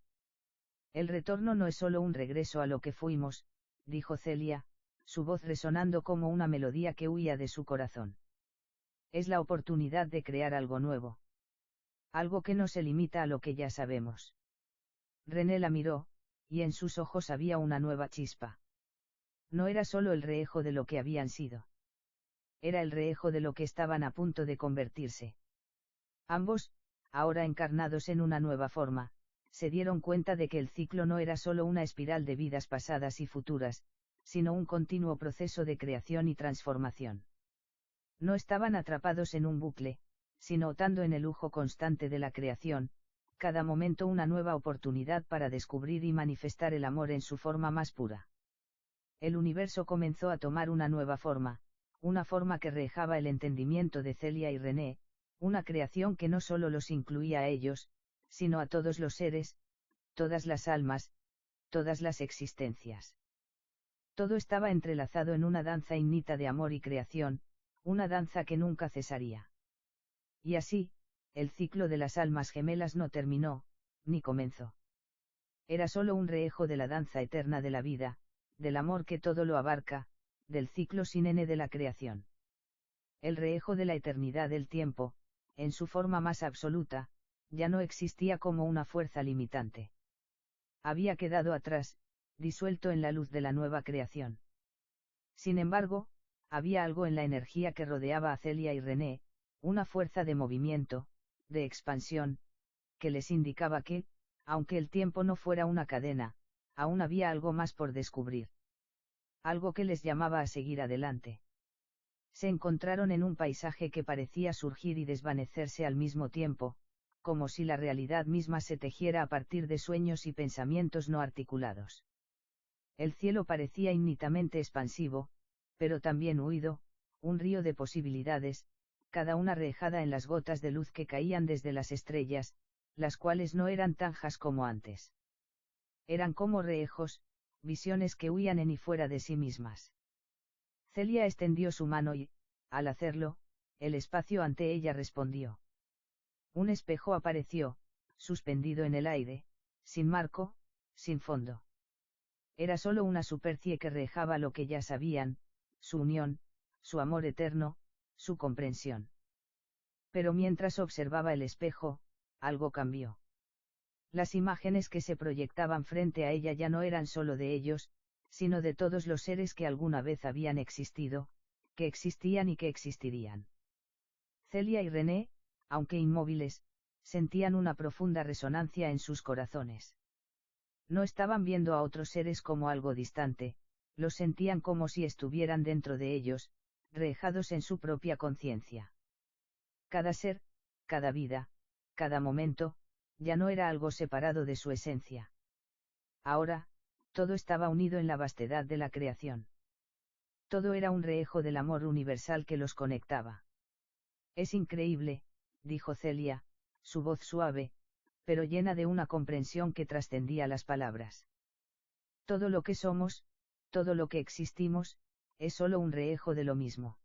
El retorno no es solo un regreso a lo que fuimos, dijo Celia, su voz resonando como una melodía que huía de su corazón. Es la oportunidad de crear algo nuevo. Algo que no se limita a lo que ya sabemos. René la miró, y en sus ojos había una nueva chispa. No era solo el reejo de lo que habían sido. Era el reejo de lo que estaban a punto de convertirse. Ambos, ahora encarnados en una nueva forma, se dieron cuenta de que el ciclo no era solo una espiral de vidas pasadas y futuras, sino un continuo proceso de creación y transformación. No estaban atrapados en un bucle, sino otando en el lujo constante de la creación, cada momento una nueva oportunidad para descubrir y manifestar el amor en su forma más pura. El universo comenzó a tomar una nueva forma, una forma que rehejaba el entendimiento de Celia y René, una creación que no solo los incluía a ellos, sino a todos los seres, todas las almas, todas las existencias. Todo estaba entrelazado en una danza innita de amor y creación, una danza que nunca cesaría. Y así, el ciclo de las almas gemelas no terminó, ni comenzó. Era solo un reejo de la danza eterna de la vida, del amor que todo lo abarca, del ciclo sin N de la creación. El reejo de la eternidad del tiempo, en su forma más absoluta, ya no existía como una fuerza limitante. Había quedado atrás, disuelto en la luz de la nueva creación. Sin embargo, había algo en la energía que rodeaba a Celia y René, una fuerza de movimiento, de expansión, que les indicaba que, aunque el tiempo no fuera una cadena, aún había algo más por descubrir. Algo que les llamaba a seguir adelante. Se encontraron en un paisaje que parecía surgir y desvanecerse al mismo tiempo, como si la realidad misma se tejiera a partir de sueños y pensamientos no articulados. El cielo parecía infinitamente expansivo, pero también huido, un río de posibilidades, cada una rehejada en las gotas de luz que caían desde las estrellas, las cuales no eran tanjas como antes. Eran como rehejos, visiones que huían en y fuera de sí mismas. Celia extendió su mano y, al hacerlo, el espacio ante ella respondió. Un espejo apareció, suspendido en el aire, sin marco, sin fondo. Era solo una superficie que rehejaba lo que ya sabían, su unión, su amor eterno, su comprensión. Pero mientras observaba el espejo, algo cambió. Las imágenes que se proyectaban frente a ella ya no eran solo de ellos, sino de todos los seres que alguna vez habían existido, que existían y que existirían. Celia y René, aunque inmóviles, sentían una profunda resonancia en sus corazones. No estaban viendo a otros seres como algo distante, los sentían como si estuvieran dentro de ellos, rehejados en su propia conciencia. Cada ser, cada vida, cada momento, ya no era algo separado de su esencia. Ahora, todo estaba unido en la vastedad de la creación. Todo era un rehejo del amor universal que los conectaba. Es increíble, dijo Celia, su voz suave, pero llena de una comprensión que trascendía las palabras. Todo lo que somos, todo lo que existimos, es solo un rehejo de lo mismo.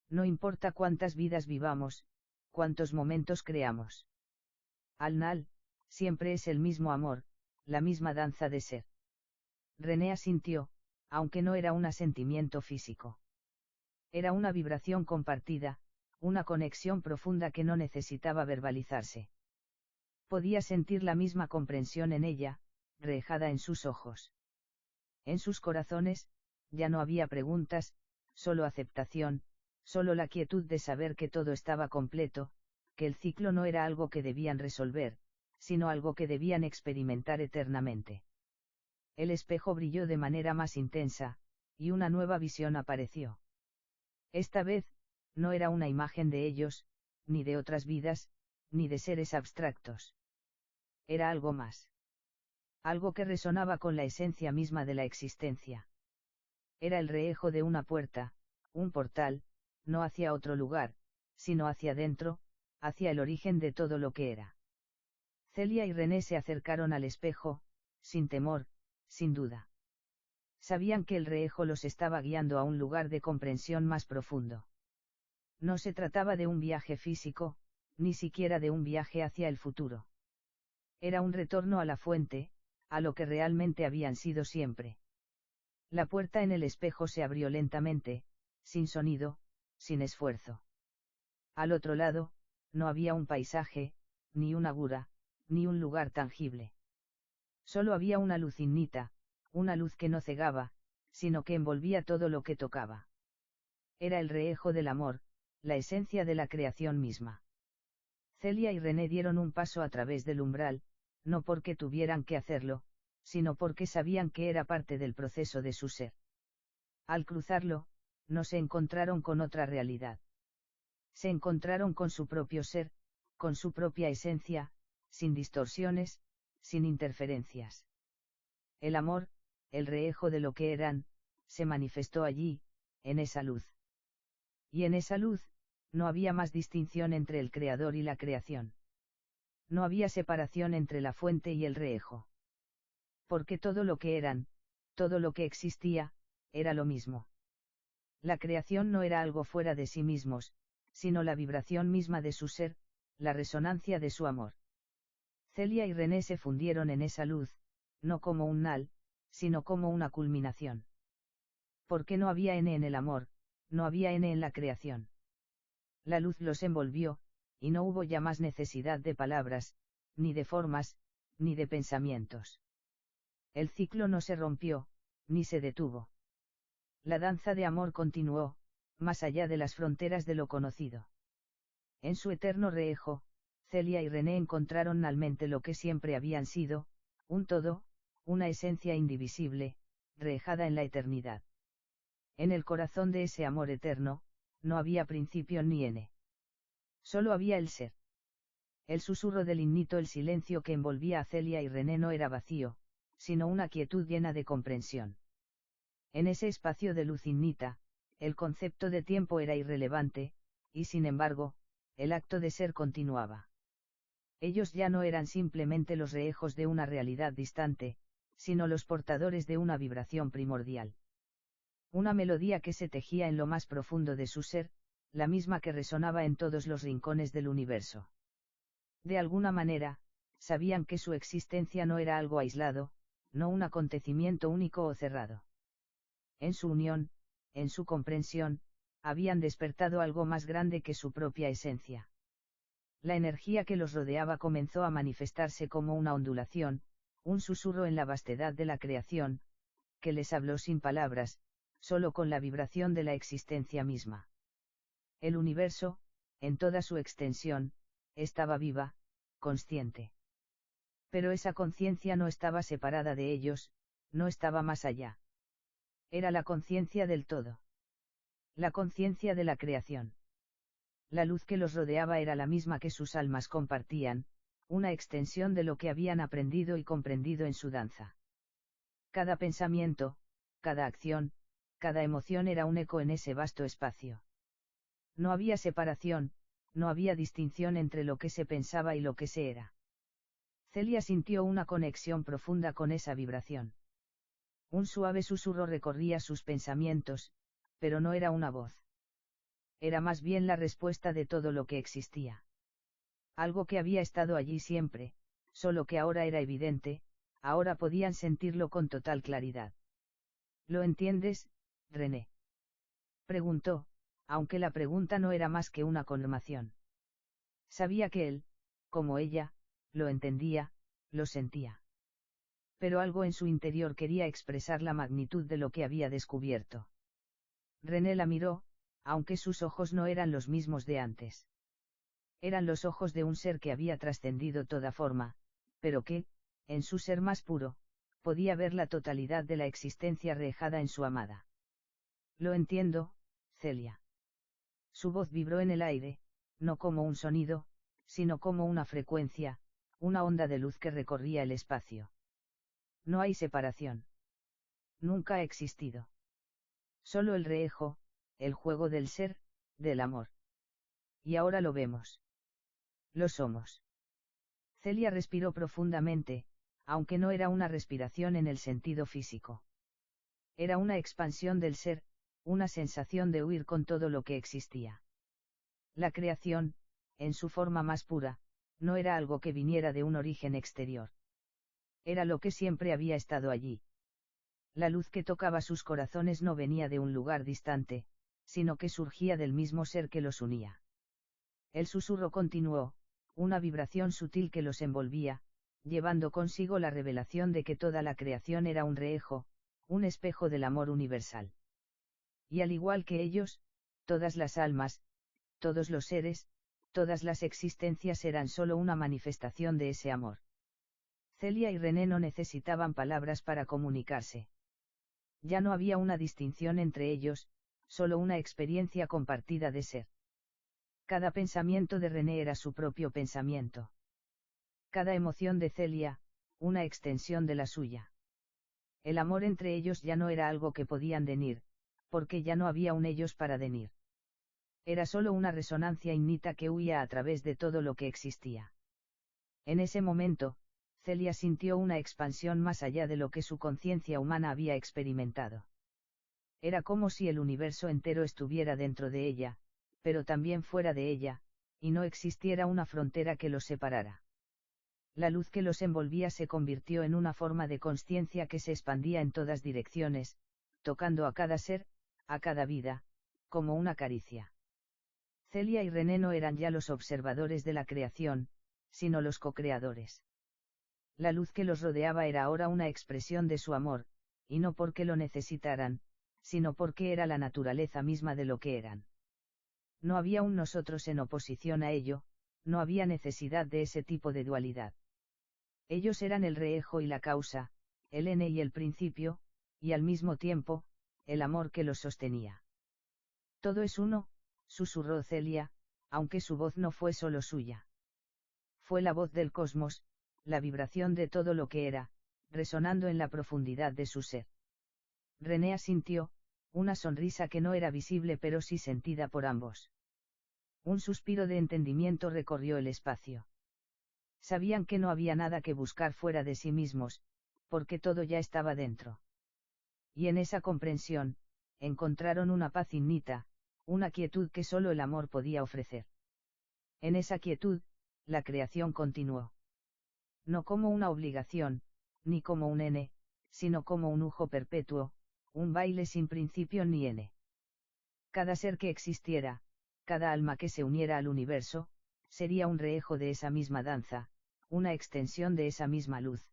No importa cuántas vidas vivamos, cuántos momentos creamos. Al final, siempre es el mismo amor, la misma danza de ser. René asintió, aunque no era un asentimiento físico. Era una vibración compartida, una conexión profunda que no necesitaba verbalizarse. Podía sentir la misma comprensión en ella, rehejada en sus ojos. En sus corazones, ya no había preguntas, solo aceptación, solo la quietud de saber que todo estaba completo, que el ciclo no era algo que debían resolver, sino algo que debían experimentar eternamente. El espejo brilló de manera más intensa, y una nueva visión apareció. Esta vez, no era una imagen de ellos, ni de otras vidas, ni de seres abstractos. Era algo más. Algo que resonaba con la esencia misma de la existencia. Era el rehejo de una puerta, un portal, no hacia otro lugar, sino hacia dentro, hacia el origen de todo lo que era. Celia y René se acercaron al espejo, sin temor, sin duda. Sabían que el rehejo los estaba guiando a un lugar de comprensión más profundo. No se trataba de un viaje físico, ni siquiera de un viaje hacia el futuro. Era un retorno a la fuente, a lo que realmente habían sido siempre. La puerta en el espejo se abrió lentamente, sin sonido, sin esfuerzo. Al otro lado, no había un paisaje, ni una gura, ni un lugar tangible. Solo había una luz innita, una luz que no cegaba, sino que envolvía todo lo que tocaba. Era el rehejo del amor, la esencia de la creación misma. Celia y René dieron un paso a través del umbral, no porque tuvieran que hacerlo, sino porque sabían que era parte del proceso de su ser. Al cruzarlo, no se encontraron con otra realidad. Se encontraron con su propio ser, con su propia esencia, sin distorsiones, sin interferencias. El amor, el rehejo de lo que eran, se manifestó allí, en esa luz. Y en esa luz, no había más distinción entre el creador y la creación. No había separación entre la fuente y el rehejo. Porque todo lo que eran, todo lo que existía, era lo mismo. La creación no era algo fuera de sí mismos, sino la vibración misma de su ser, la resonancia de su amor. Celia y René se fundieron en esa luz, no como un nal, sino como una culminación. Porque no había N en el amor, no había N en la creación. La luz los envolvió, y no hubo ya más necesidad de palabras, ni de formas, ni de pensamientos. El ciclo no se rompió, ni se detuvo. La danza de amor continuó, más allá de las fronteras de lo conocido. En su eterno rehejo, Celia y René encontraron realmente lo que siempre habían sido, un todo, una esencia indivisible, rehejada en la eternidad. En el corazón de ese amor eterno, no había principio ni N. Solo había el ser. El susurro del innito, el silencio que envolvía a Celia y René no era vacío, sino una quietud llena de comprensión. En ese espacio de luz innita, el concepto de tiempo era irrelevante, y sin embargo, el acto de ser continuaba. Ellos ya no eran simplemente los rehejos de una realidad distante, sino los portadores de una vibración primordial. Una melodía que se tejía en lo más profundo de su ser, la misma que resonaba en todos los rincones del universo. De alguna manera, sabían que su existencia no era algo aislado, no un acontecimiento único o cerrado. En su unión, en su comprensión, habían despertado algo más grande que su propia esencia. La energía que los rodeaba comenzó a manifestarse como una ondulación, un susurro en la vastedad de la creación, que les habló sin palabras, solo con la vibración de la existencia misma. El universo, en toda su extensión, estaba viva, consciente. Pero esa conciencia no estaba separada de ellos, no estaba más allá. Era la conciencia del todo. La conciencia de la creación. La luz que los rodeaba era la misma que sus almas compartían, una extensión de lo que habían aprendido y comprendido en su danza. Cada pensamiento, cada acción, cada emoción era un eco en ese vasto espacio. No había separación, no había distinción entre lo que se pensaba y lo que se era. Celia sintió una conexión profunda con esa vibración. Un suave susurro recorría sus pensamientos, pero no era una voz. Era más bien la respuesta de todo lo que existía. Algo que había estado allí siempre, solo que ahora era evidente, ahora podían sentirlo con total claridad. ¿Lo entiendes, René?, preguntó, aunque la pregunta no era más que una confirmación. Sabía que él, como ella, lo entendía, lo sentía. Pero algo en su interior quería expresar la magnitud de lo que había descubierto. René la miró, aunque sus ojos no eran los mismos de antes. Eran los ojos de un ser que había trascendido toda forma, pero que, en su ser más puro, podía ver la totalidad de la existencia rejada en su amada. Lo entiendo, Celia. Su voz vibró en el aire, no como un sonido, sino como una frecuencia, una onda de luz que recorría el espacio. No hay separación. Nunca ha existido. Solo el reejo, el juego del ser, del amor. Y ahora lo vemos. Lo somos. Celia respiró profundamente, aunque no era una respiración en el sentido físico. Era una expansión del ser, una sensación de huir con todo lo que existía. La creación, en su forma más pura, no era algo que viniera de un origen exterior. Era lo que siempre había estado allí. La luz que tocaba sus corazones no venía de un lugar distante, sino que surgía del mismo ser que los unía. El susurro continuó, una vibración sutil que los envolvía, llevando consigo la revelación de que toda la creación era un reejo, un espejo del amor universal. Y al igual que ellos, todas las almas, todos los seres, todas las existencias eran solo una manifestación de ese amor. Celia y René no necesitaban palabras para comunicarse. Ya no había una distinción entre ellos, solo una experiencia compartida de ser. Cada pensamiento de René era su propio pensamiento. Cada emoción de Celia, una extensión de la suya. El amor entre ellos ya no era algo que podían denir, porque ya no había un ellos para denir. Era solo una resonancia innata que huía a través de todo lo que existía. En ese momento, Celia sintió una expansión más allá de lo que su conciencia humana había experimentado. Era como si el universo entero estuviera dentro de ella, pero también fuera de ella, y no existiera una frontera que los separara. La luz que los envolvía se convirtió en una forma de consciencia que se expandía en todas direcciones, tocando a cada ser, a cada vida, como una caricia. Celia y René no eran ya los observadores de la creación, sino los co-creadores. La luz que los rodeaba era ahora una expresión de su amor, y no porque lo necesitaran, sino porque era la naturaleza misma de lo que eran. No había un nosotros en oposición a ello, no había necesidad de ese tipo de dualidad. Ellos eran el reejo y la causa, el N y el principio, y al mismo tiempo, el amor que los sostenía. Todo es uno, susurró Celia, aunque su voz no fue solo suya. Fue la voz del cosmos, la vibración de todo lo que era, resonando en la profundidad de su ser. René asintió, una sonrisa que no era visible pero sí sentida por ambos. Un suspiro de entendimiento recorrió el espacio. Sabían que no había nada que buscar fuera de sí mismos, porque todo ya estaba dentro. Y en esa comprensión, encontraron una paz innata, una quietud que solo el amor podía ofrecer. En esa quietud, la creación continuó. No como una obligación, ni como un n, sino como un ujo perpetuo, un baile sin principio ni n. Cada ser que existiera, cada alma que se uniera al universo, sería un reejo de esa misma danza, una extensión de esa misma luz.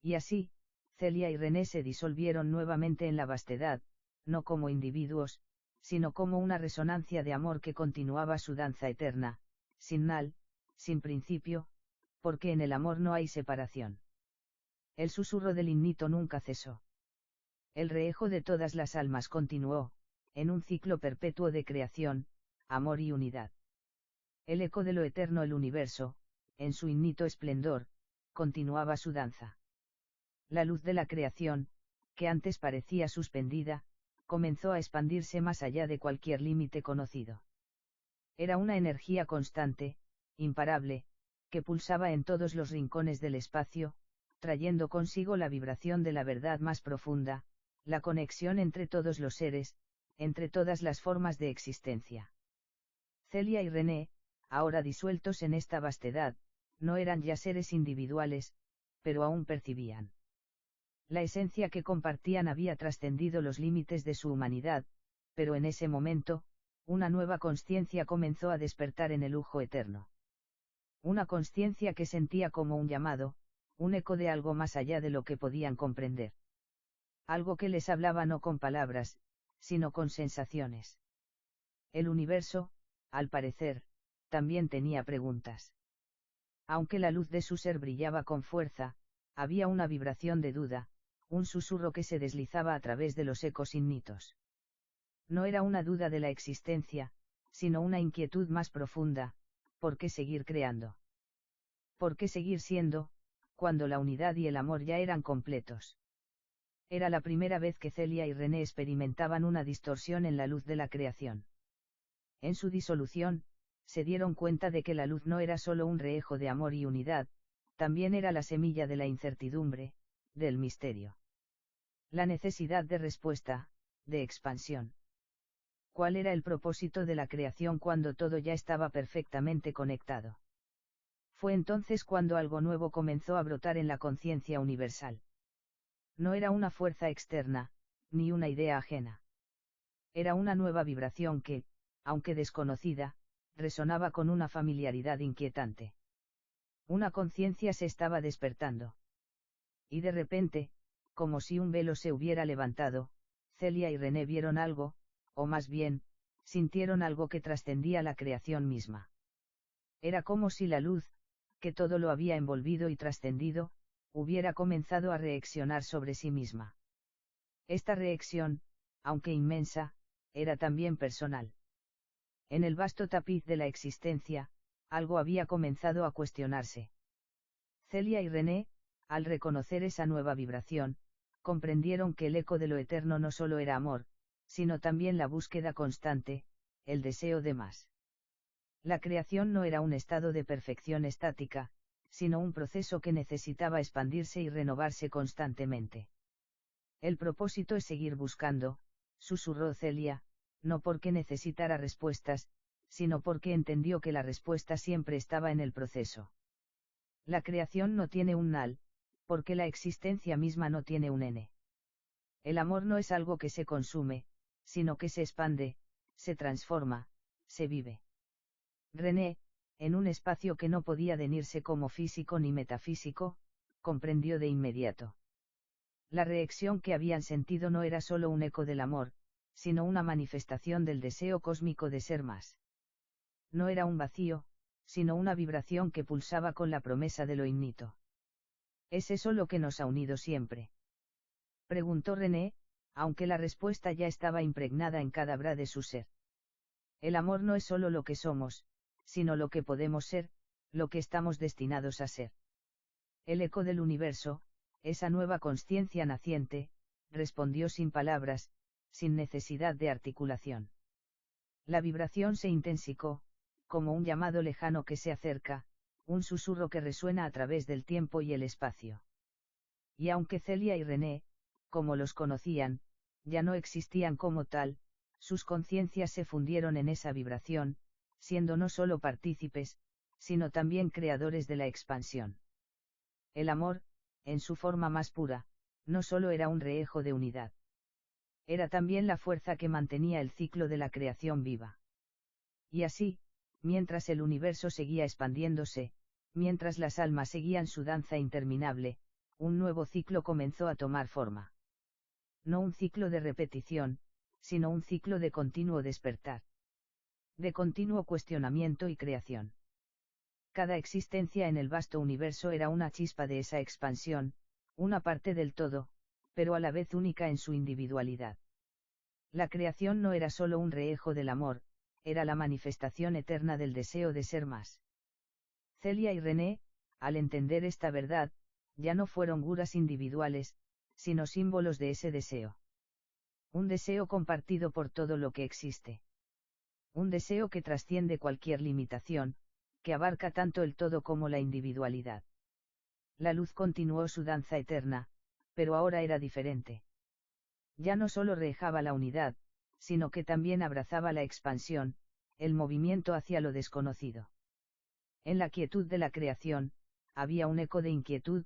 Y así, Celia y René se disolvieron nuevamente en la vastedad, no como individuos, sino como una resonancia de amor que continuaba su danza eterna, sin nal, sin principio, porque en el amor no hay separación. El susurro del himnito nunca cesó. El reejo de todas las almas continuó, en un ciclo perpetuo de creación, amor y unidad. El eco de lo eterno el universo, en su innito esplendor, continuaba su danza. La luz de la creación, que antes parecía suspendida, comenzó a expandirse más allá de cualquier límite conocido. Era una energía constante, imparable, que pulsaba en todos los rincones del espacio, trayendo consigo la vibración de la verdad más profunda, la conexión entre todos los seres, entre todas las formas de existencia. Celia y René, ahora disueltos en esta vastedad, no eran ya seres individuales, pero aún percibían. La esencia que compartían había trascendido los límites de su humanidad, pero en ese momento, una nueva consciencia comenzó a despertar en el ujo eterno. Una consciencia que sentía como un llamado, un eco de algo más allá de lo que podían comprender. Algo que les hablaba no con palabras, sino con sensaciones. El universo, al parecer, también tenía preguntas. Aunque la luz de su ser brillaba con fuerza, había una vibración de duda, un susurro que se deslizaba a través de los ecos innitos. No era una duda de la existencia, sino una inquietud más profunda: ¿por qué seguir creando? ¿Por qué seguir siendo, cuando la unidad y el amor ya eran completos? Era la primera vez que Celia y René experimentaban una distorsión en la luz de la creación. En su disolución, se dieron cuenta de que la luz no era solo un reejo de amor y unidad, también era la semilla de la incertidumbre, del misterio. La necesidad de respuesta, de expansión. ¿Cuál era el propósito de la creación cuando todo ya estaba perfectamente conectado? Fue entonces cuando algo nuevo comenzó a brotar en la conciencia universal. No era una fuerza externa, ni una idea ajena. Era una nueva vibración que, aunque desconocida, resonaba con una familiaridad inquietante. Una conciencia se estaba despertando. Y de repente, como si un velo se hubiera levantado, Celia y René vieron algo, o más bien, sintieron algo que trascendía la creación misma. Era como si la luz, que todo lo había envolvido y trascendido, hubiera comenzado a reaccionar sobre sí misma. Esta reacción, aunque inmensa, era también personal. En el vasto tapiz de la existencia, algo había comenzado a cuestionarse. Celia y René, al reconocer esa nueva vibración, comprendieron que el eco de lo eterno no solo era amor, sino también la búsqueda constante, el deseo de más. La creación no era un estado de perfección estática, sino un proceso que necesitaba expandirse y renovarse constantemente. El propósito es seguir buscando, susurró Celia, no porque necesitara respuestas, sino porque entendió que la respuesta siempre estaba en el proceso. La creación no tiene un nal, porque la existencia misma no tiene un n. El amor no es algo que se consume, sino que se expande, se transforma, se vive. René, en un espacio que no podía definirse como físico ni metafísico, comprendió de inmediato. La reacción que habían sentido no era solo un eco del amor, sino una manifestación del deseo cósmico de ser más. No era un vacío, sino una vibración que pulsaba con la promesa de lo innito. ¿Es eso lo que nos ha unido siempre?, preguntó René, aunque la respuesta ya estaba impregnada en cada bra de su ser. El amor no es solo lo que somos, sino lo que podemos ser, lo que estamos destinados a ser. El eco del universo, esa nueva consciencia naciente, respondió sin palabras, sin necesidad de articulación. La vibración se intensicó, como un llamado lejano que se acerca, un susurro que resuena a través del tiempo y el espacio. Y aunque Celia y René, como los conocían, ya no existían como tal, sus conciencias se fundieron en esa vibración, siendo no solo partícipes, sino también creadores de la expansión. El amor, en su forma más pura, no solo era un reejo de unidad. Era también la fuerza que mantenía el ciclo de la creación viva. Y así, mientras el universo seguía expandiéndose, mientras las almas seguían su danza interminable, un nuevo ciclo comenzó a tomar forma. No un ciclo de repetición, sino un ciclo de continuo despertar. De continuo cuestionamiento y creación. Cada existencia en el vasto universo era una chispa de esa expansión, una parte del todo, pero a la vez única en su individualidad. La creación no era solo un reejo del amor, era la manifestación eterna del deseo de ser más. Celia y René, al entender esta verdad, ya no fueron guras individuales, sino símbolos de ese deseo. Un deseo compartido por todo lo que existe. Un deseo que trasciende cualquier limitación, que abarca tanto el todo como la individualidad. La luz continuó su danza eterna, pero ahora era diferente. Ya no solo reejaba la unidad, sino que también abrazaba la expansión, el movimiento hacia lo desconocido. En la quietud de la creación, había un eco de inquietud,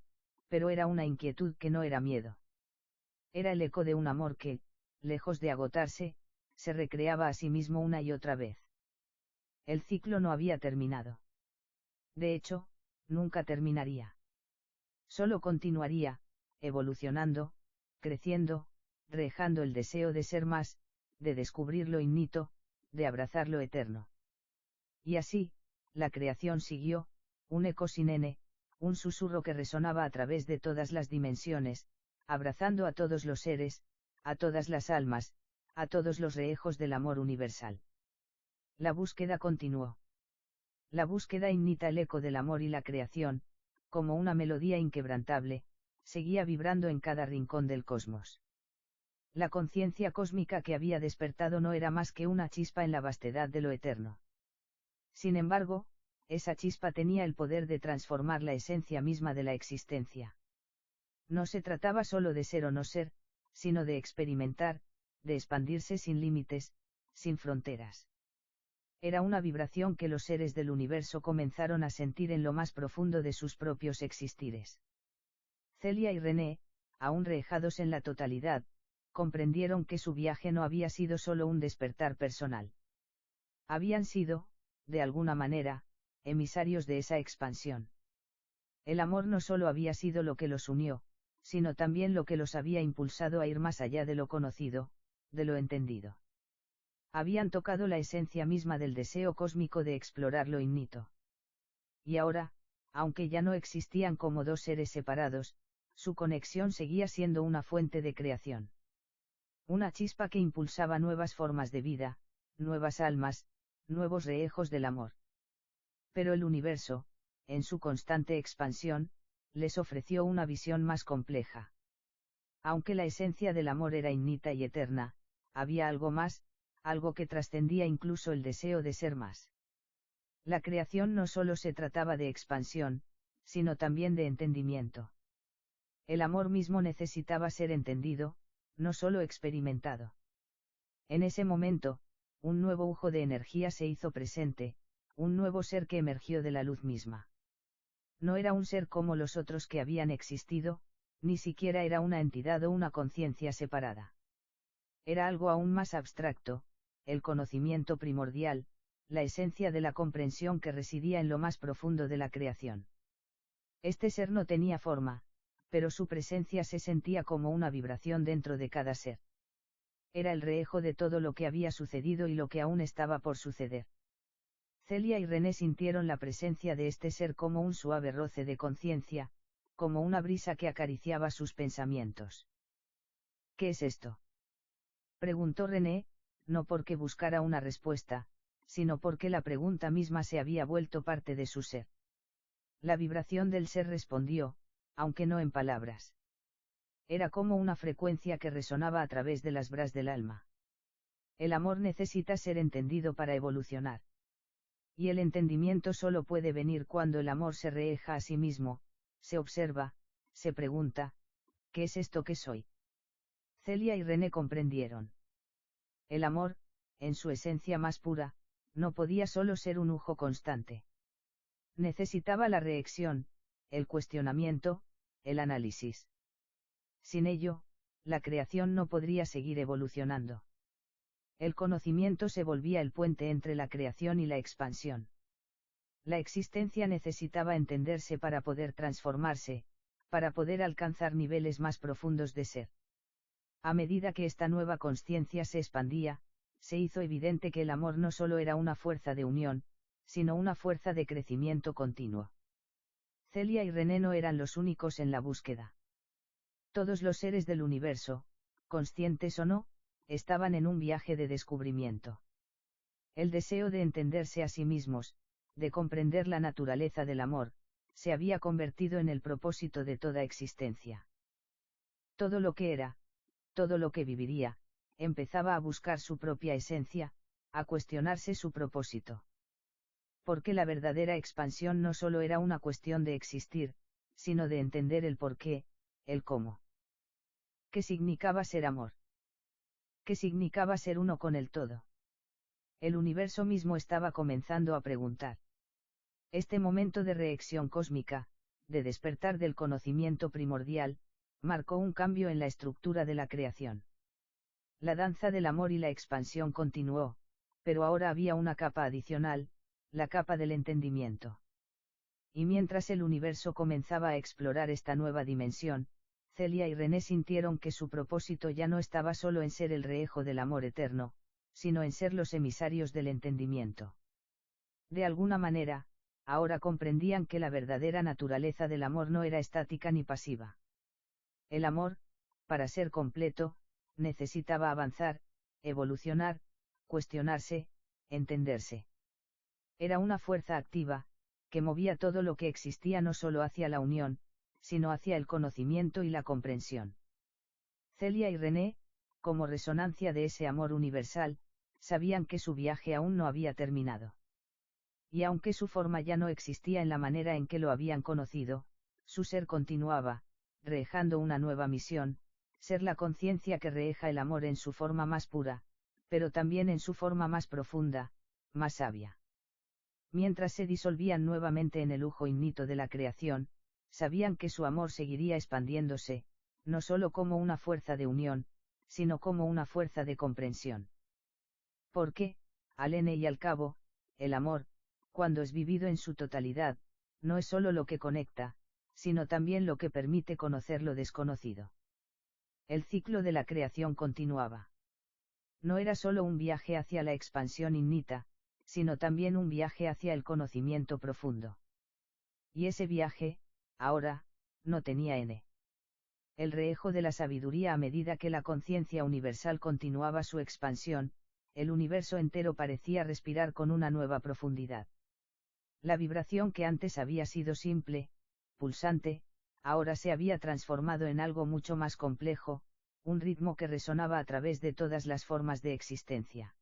pero era una inquietud que no era miedo. Era el eco de un amor que, lejos de agotarse, se recreaba a sí mismo una y otra vez. El ciclo no había terminado. De hecho, nunca terminaría. Solo continuaría, evolucionando, creciendo, reejando el deseo de ser más, de descubrir lo innito, de abrazar lo eterno. Y así, la creación siguió, un eco sin N, un susurro que resonaba a través de todas las dimensiones, abrazando a todos los seres, a todas las almas, a todos los reejos del amor universal. La búsqueda continuó. La búsqueda imita el eco del amor y la creación, como una melodía inquebrantable, seguía vibrando en cada rincón del cosmos. La conciencia cósmica que había despertado no era más que una chispa en la vastedad de lo eterno. Sin embargo, esa chispa tenía el poder de transformar la esencia misma de la existencia. No se trataba solo de ser o no ser, sino de experimentar, de expandirse sin límites, sin fronteras. Era una vibración que los seres del universo comenzaron a sentir en lo más profundo de sus propios existires. Celia y René, aún reejados en la totalidad, comprendieron que su viaje no había sido solo un despertar personal. Habían sido, de alguna manera, emisarios de esa expansión. El amor no solo había sido lo que los unió, sino también lo que los había impulsado a ir más allá de lo conocido, de lo entendido. Habían tocado la esencia misma del deseo cósmico de explorar lo innito. Y ahora, aunque ya no existían como dos seres separados, su conexión seguía siendo una fuente de creación. Una chispa que impulsaba nuevas formas de vida, nuevas almas, nuevos reejos del amor. Pero el universo, en su constante expansión, les ofreció una visión más compleja. Aunque la esencia del amor era innita y eterna, había algo más, algo que trascendía incluso el deseo de ser más. La creación no solo se trataba de expansión, sino también de entendimiento. El amor mismo necesitaba ser entendido, no solo experimentado. En ese momento, un nuevo ujo de energía se hizo presente, un nuevo ser que emergió de la luz misma. No era un ser como los otros que habían existido, ni siquiera era una entidad o una conciencia separada. Era algo aún más abstracto, el conocimiento primordial, la esencia de la comprensión que residía en lo más profundo de la creación. Este ser no tenía forma, pero su presencia se sentía como una vibración dentro de cada ser. Era el reejo de todo lo que había sucedido y lo que aún estaba por suceder. Celia y René sintieron la presencia de este ser como un suave roce de conciencia, como una brisa que acariciaba sus pensamientos. ¿Qué es esto?, preguntó René, no porque buscara una respuesta, sino porque la pregunta misma se había vuelto parte de su ser. La vibración del ser respondió, aunque no en palabras. Era como una frecuencia que resonaba a través de las bras del alma. El amor necesita ser entendido para evolucionar. Y el entendimiento solo puede venir cuando el amor se reeja a sí mismo, se observa, se pregunta, ¿Qué es esto que soy? Celia y René comprendieron. El amor, en su esencia más pura, no podía solo ser un lujo constante. Necesitaba la reacción, el cuestionamiento, el análisis. Sin ello, la creación no podría seguir evolucionando. El conocimiento se volvía el puente entre la creación y la expansión. La existencia necesitaba entenderse para poder transformarse, para poder alcanzar niveles más profundos de ser. A medida que esta nueva consciencia se expandía, se hizo evidente que el amor no solo era una fuerza de unión, sino una fuerza de crecimiento continuo. Celia y René no eran los únicos en la búsqueda. Todos los seres del universo, conscientes o no, estaban en un viaje de descubrimiento. El deseo de entenderse a sí mismos, de comprender la naturaleza del amor, se había convertido en el propósito de toda existencia. Todo lo que era, todo lo que viviría, empezaba a buscar su propia esencia, a cuestionarse su propósito. Porque la verdadera expansión no solo era una cuestión de existir, sino de entender el porqué, el cómo. ¿Qué significaba ser amor? ¿Qué significaba ser uno con el todo? El universo mismo estaba comenzando a preguntar. Este momento de reacción cósmica, de despertar del conocimiento primordial, marcó un cambio en la estructura de la creación. La danza del amor y la expansión continuó, pero ahora había una capa adicional, la capa del entendimiento. Y mientras el universo comenzaba a explorar esta nueva dimensión, Celia y René sintieron que su propósito ya no estaba solo en ser el rehejo del amor eterno, sino en ser los emisarios del entendimiento. De alguna manera, ahora comprendían que la verdadera naturaleza del amor no era estática ni pasiva. El amor, para ser completo, necesitaba avanzar, evolucionar, cuestionarse, entenderse. Era una fuerza activa, que movía todo lo que existía no solo hacia la unión, sino hacia el conocimiento y la comprensión. Celia y René, como resonancia de ese amor universal, sabían que su viaje aún no había terminado. Y aunque su forma ya no existía en la manera en que lo habían conocido, su ser continuaba, rehejando una nueva misión, ser la conciencia que reheja el amor en su forma más pura, pero también en su forma más profunda, más sabia. Mientras se disolvían nuevamente en el lujo innito de la creación, sabían que su amor seguiría expandiéndose, no solo como una fuerza de unión, sino como una fuerza de comprensión. Porque, al fin y al cabo, el amor, cuando es vivido en su totalidad, no es solo lo que conecta, sino también lo que permite conocer lo desconocido. El ciclo de la creación continuaba. No era solo un viaje hacia la expansión innita, sino también un viaje hacia el conocimiento profundo. Y ese viaje, ahora, no tenía N. El rehejo de la sabiduría a medida que la conciencia universal continuaba su expansión, el universo entero parecía respirar con una nueva profundidad. La vibración que antes había sido simple, pulsante, ahora se había transformado en algo mucho más complejo, un ritmo que resonaba a través de todas las formas de existencia.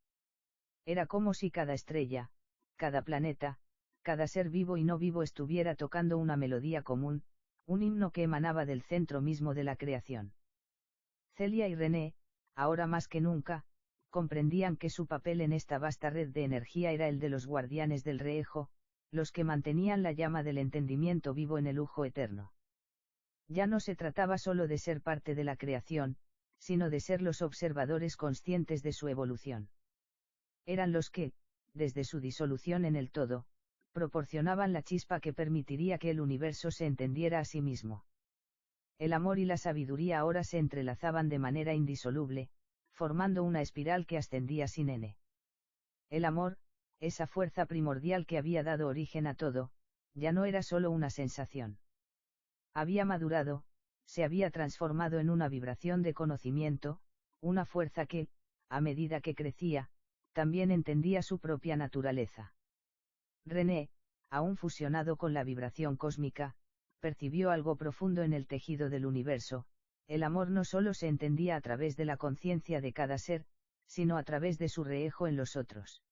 Era como si cada estrella, cada planeta, cada ser vivo y no vivo estuviera tocando una melodía común, un himno que emanaba del centro mismo de la creación. Celia y René, ahora más que nunca, comprendían que su papel en esta vasta red de energía era el de los guardianes del rehejo, los que mantenían la llama del entendimiento vivo en el lujo eterno. Ya no se trataba solo de ser parte de la creación, sino de ser los observadores conscientes de su evolución. Eran los que, desde su disolución en el todo, proporcionaban la chispa que permitiría que el universo se entendiera a sí mismo. El amor y la sabiduría ahora se entrelazaban de manera indisoluble, formando una espiral que ascendía sin N. El amor, esa fuerza primordial que había dado origen a todo, ya no era solo una sensación. Había madurado, se había transformado en una vibración de conocimiento, una fuerza que, a medida que crecía, también entendía su propia naturaleza. René, aún fusionado con la vibración cósmica, percibió algo profundo en el tejido del universo. El amor no solo se entendía a través de la conciencia de cada ser, sino a través de su rehejo en los otros.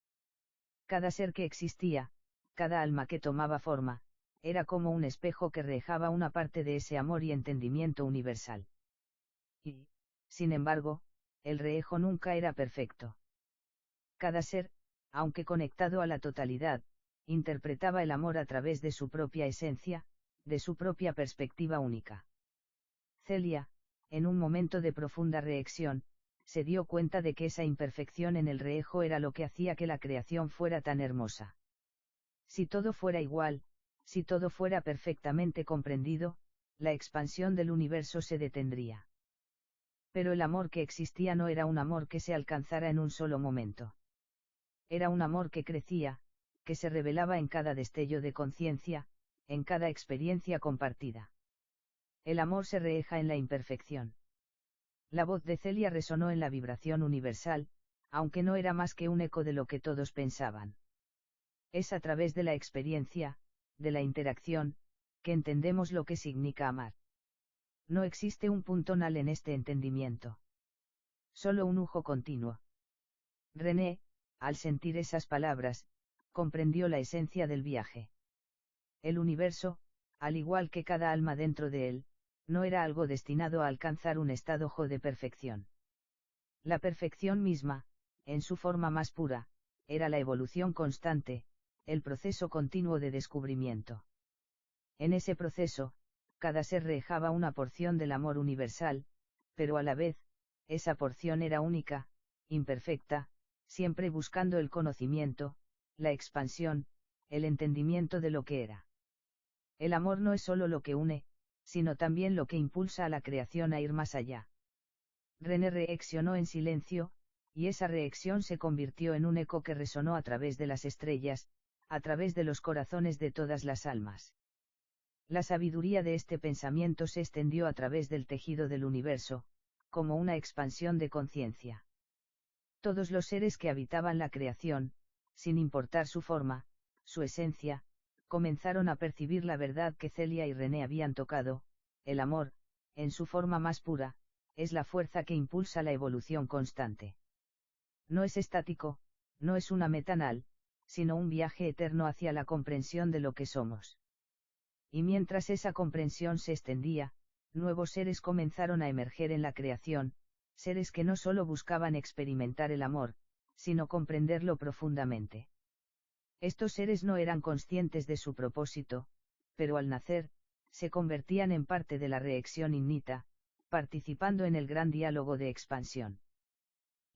Cada ser que existía, cada alma que tomaba forma, era como un espejo que rehejaba una parte de ese amor y entendimiento universal. Y, sin embargo, el reejo nunca era perfecto. Cada ser, aunque conectado a la totalidad, interpretaba el amor a través de su propia esencia, de su propia perspectiva única. Celia, en un momento de profunda reacción, se dio cuenta de que esa imperfección en el reejo era lo que hacía que la creación fuera tan hermosa. Si todo fuera igual, si todo fuera perfectamente comprendido, la expansión del universo se detendría. Pero el amor que existía no era un amor que se alcanzara en un solo momento. Era un amor que crecía, que se revelaba en cada destello de conciencia, en cada experiencia compartida. El amor se reeja en la imperfección. La voz de Celia resonó en la vibración universal, aunque no era más que un eco de lo que todos pensaban. Es a través de la experiencia, de la interacción, que entendemos lo que significa amar. No existe un punto nal en este entendimiento. Solo un ujo continuo. René, al sentir esas palabras, comprendió la esencia del viaje. El universo, al igual que cada alma dentro de él, no era algo destinado a alcanzar un estado de perfección. La perfección misma, en su forma más pura, era la evolución constante, el proceso continuo de descubrimiento. En ese proceso, cada ser reejaba una porción del amor universal, pero a la vez, esa porción era única, imperfecta, siempre buscando el conocimiento, la expansión, el entendimiento de lo que era. El amor no es solo lo que une, sino también lo que impulsa a la creación a ir más allá. René reaccionó en silencio, y esa reacción se convirtió en un eco que resonó a través de las estrellas, a través de los corazones de todas las almas. La sabiduría de este pensamiento se extendió a través del tejido del universo, como una expansión de conciencia. Todos los seres que habitaban la creación, sin importar su forma, su esencia, comenzaron a percibir la verdad que Celia y René habían tocado: el amor, en su forma más pura, es la fuerza que impulsa la evolución constante. No es estático, no es una meta nal, sino un viaje eterno hacia la comprensión de lo que somos. Y mientras esa comprensión se extendía, nuevos seres comenzaron a emerger en la creación, seres que no solo buscaban experimentar el amor, sino comprenderlo profundamente. Estos seres no eran conscientes de su propósito, pero al nacer, se convertían en parte de la reacción innata, participando en el gran diálogo de expansión.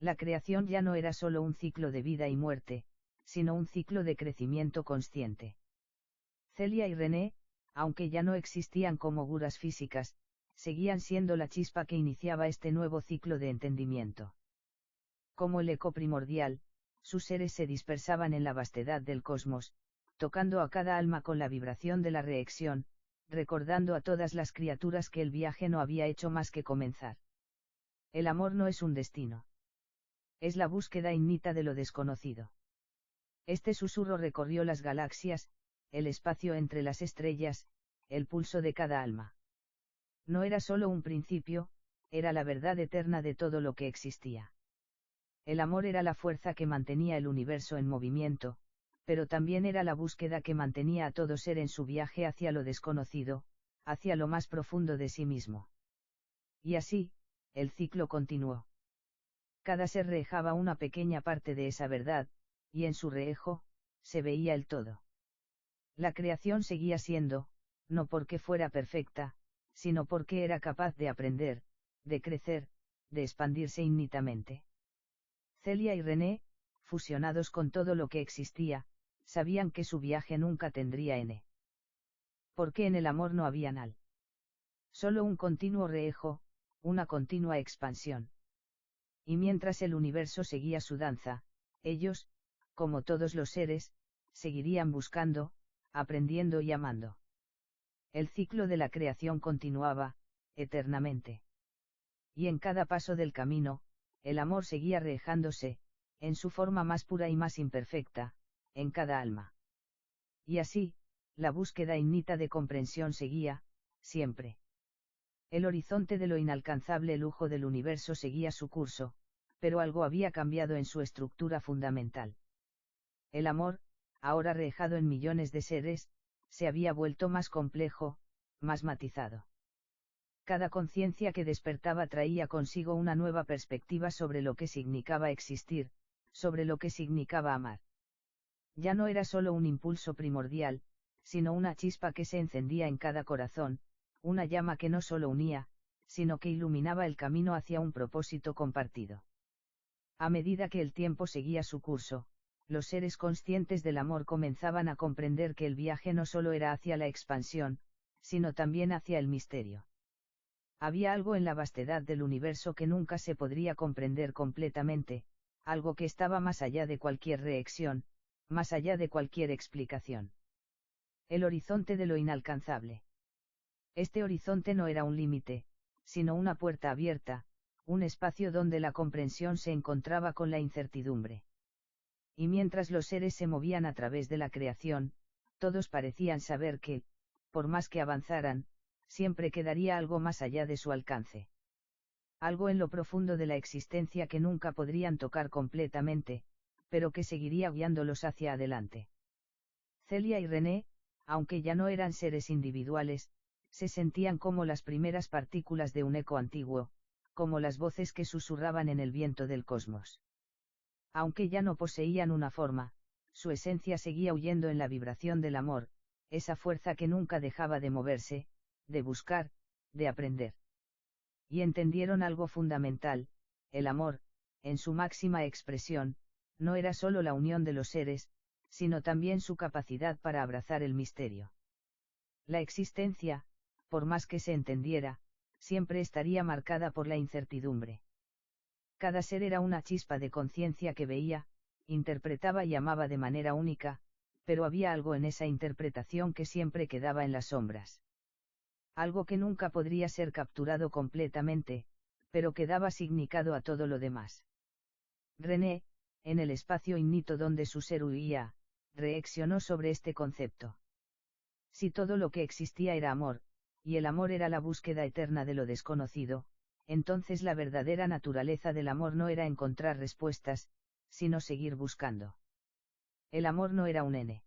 La creación ya no era solo un ciclo de vida y muerte, sino un ciclo de crecimiento consciente. Celia y René, aunque ya no existían como guras físicas, seguían siendo la chispa que iniciaba este nuevo ciclo de entendimiento. Como el eco primordial, sus seres se dispersaban en la vastedad del cosmos, tocando a cada alma con la vibración de la reacción, recordando a todas las criaturas que el viaje no había hecho más que comenzar. El amor no es un destino. Es la búsqueda innata de lo desconocido. Este susurro recorrió las galaxias, el espacio entre las estrellas, el pulso de cada alma. No era solo un principio, era la verdad eterna de todo lo que existía. El amor era la fuerza que mantenía el universo en movimiento, pero también era la búsqueda que mantenía a todo ser en su viaje hacia lo desconocido, hacia lo más profundo de sí mismo. Y así, el ciclo continuó. Cada ser reejaba una pequeña parte de esa verdad, y en su reejo, se veía el todo. La creación seguía siendo, no porque fuera perfecta, sino porque era capaz de aprender, de crecer, de expandirse innatamente. Celia y René, fusionados con todo lo que existía, sabían que su viaje nunca tendría N. Porque en el amor no había nal. Solo un continuo reejo, una continua expansión. Y mientras el universo seguía su danza, ellos, como todos los seres, seguirían buscando, aprendiendo y amando. El ciclo de la creación continuaba, eternamente. Y en cada paso del camino, el amor seguía reejándose, en su forma más pura y más imperfecta, en cada alma. Y así, la búsqueda innata de comprensión seguía, siempre. El horizonte de lo inalcanzable, el lujo del universo seguía su curso, pero algo había cambiado en su estructura fundamental. El amor, ahora reejado en millones de seres, se había vuelto más complejo, más matizado. Cada conciencia que despertaba traía consigo una nueva perspectiva sobre lo que significaba existir, sobre lo que significaba amar. Ya no era solo un impulso primordial, sino una chispa que se encendía en cada corazón, una llama que no solo unía, sino que iluminaba el camino hacia un propósito compartido. A medida que el tiempo seguía su curso, los seres conscientes del amor comenzaban a comprender que el viaje no solo era hacia la expansión, sino también hacia el misterio. Había algo en la vastedad del universo que nunca se podría comprender completamente, algo que estaba más allá de cualquier reacción, más allá de cualquier explicación. El horizonte de lo inalcanzable. Este horizonte no era un límite, sino una puerta abierta, un espacio donde la comprensión se encontraba con la incertidumbre. Y mientras los seres se movían a través de la creación, todos parecían saber que, por más que avanzaran, siempre quedaría algo más allá de su alcance. Algo en lo profundo de la existencia que nunca podrían tocar completamente, pero que seguiría guiándolos hacia adelante. Celia y René, aunque ya no eran seres individuales, se sentían como las primeras partículas de un eco antiguo, como las voces que susurraban en el viento del cosmos. Aunque ya no poseían una forma, su esencia seguía huyendo en la vibración del amor, esa fuerza que nunca dejaba de moverse, de buscar, de aprender. Y entendieron algo fundamental: el amor, en su máxima expresión, no era solo la unión de los seres, sino también su capacidad para abrazar el misterio. La existencia, por más que se entendiera, siempre estaría marcada por la incertidumbre. Cada ser era una chispa de conciencia que veía, interpretaba y amaba de manera única, pero había algo en esa interpretación que siempre quedaba en las sombras. Algo que nunca podría ser capturado completamente, pero que daba significado a todo lo demás. René, en el espacio innito donde su ser huía, reaccionó sobre este concepto. Si todo lo que existía era amor, y el amor era la búsqueda eterna de lo desconocido, entonces la verdadera naturaleza del amor no era encontrar respuestas, sino seguir buscando. El amor no era un N.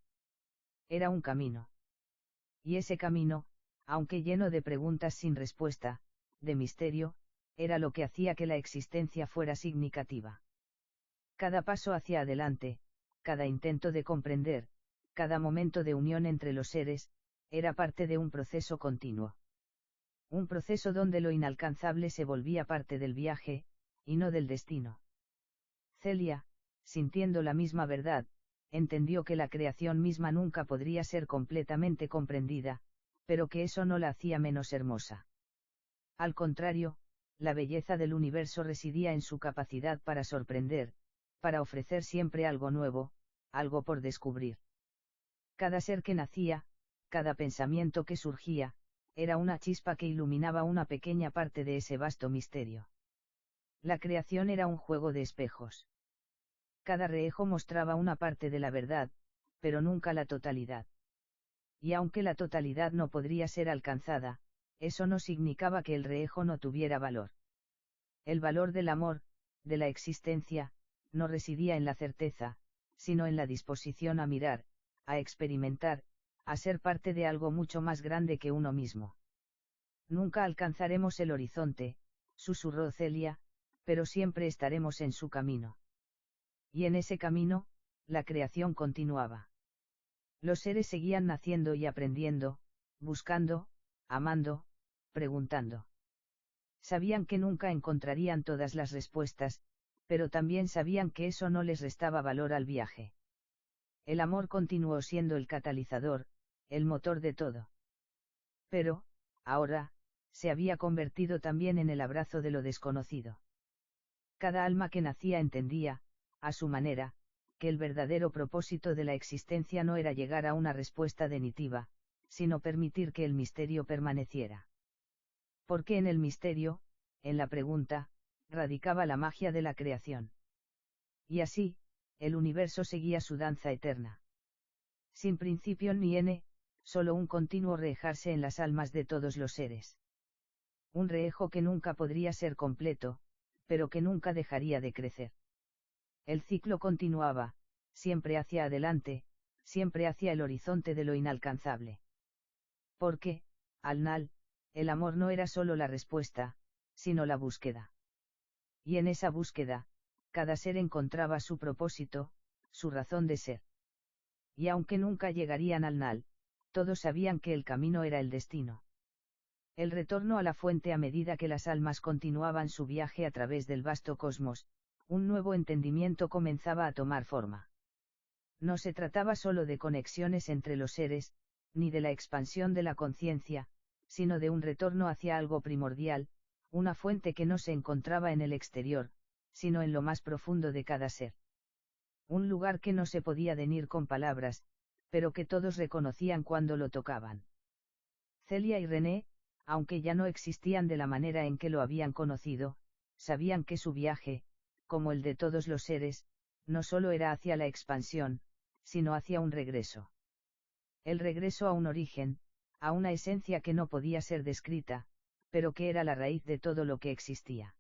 Era un camino. Y ese camino, aunque lleno de preguntas sin respuesta, de misterio, era lo que hacía que la existencia fuera significativa. Cada paso hacia adelante, cada intento de comprender, cada momento de unión entre los seres, era parte de un proceso continuo. Un proceso donde lo inalcanzable se volvía parte del viaje, y no del destino. Celia, sintiendo la misma verdad, entendió que la creación misma nunca podría ser completamente comprendida, pero que eso no la hacía menos hermosa. Al contrario, la belleza del universo residía en su capacidad para sorprender, para ofrecer siempre algo nuevo, algo por descubrir. Cada ser que nacía, cada pensamiento que surgía, era una chispa que iluminaba una pequeña parte de ese vasto misterio. La creación era un juego de espejos. Cada reejo mostraba una parte de la verdad, pero nunca la totalidad. Y aunque la totalidad no podría ser alcanzada, eso no significaba que el reejo no tuviera valor. El valor del amor, de la existencia, no residía en la certeza, sino en la disposición a mirar, a experimentar, a ser parte de algo mucho más grande que uno mismo. Nunca alcanzaremos el horizonte, susurró Celia, pero siempre estaremos en su camino. Y en ese camino, la creación continuaba. Los seres seguían naciendo y aprendiendo, buscando, amando, preguntando. Sabían que nunca encontrarían todas las respuestas, pero también sabían que eso no les restaba valor al viaje. El amor continuó siendo el catalizador, el motor de todo. Pero, ahora, se había convertido también en el abrazo de lo desconocido. Cada alma que nacía entendía, a su manera, que el verdadero propósito de la existencia no era llegar a una respuesta definitiva, sino permitir que el misterio permaneciera. Porque en el misterio, en la pregunta, radicaba la magia de la creación. Y así, el universo seguía su danza eterna. Sin principio ni N, solo un continuo reejarse en las almas de todos los seres. Un reejo que nunca podría ser completo, pero que nunca dejaría de crecer. El ciclo continuaba, siempre hacia adelante, siempre hacia el horizonte de lo inalcanzable. Porque, al final, el amor no era solo la respuesta, sino la búsqueda. Y en esa búsqueda, cada ser encontraba su propósito, su razón de ser. Y aunque nunca llegarían al Nal, todos sabían que el camino era el destino. El retorno a la fuente a medida que las almas continuaban su viaje a través del vasto cosmos, un nuevo entendimiento comenzaba a tomar forma. No se trataba solo de conexiones entre los seres, ni de la expansión de la conciencia, sino de un retorno hacia algo primordial, una fuente que no se encontraba en el exterior, sino en lo más profundo de cada ser. Un lugar que no se podía definir con palabras, pero que todos reconocían cuando lo tocaban. Celia y René, aunque ya no existían de la manera en que lo habían conocido, sabían que su viaje, como el de todos los seres, no solo era hacia la expansión, sino hacia un regreso. El regreso a un origen, a una esencia que no podía ser descrita, pero que era la raíz de todo lo que existía.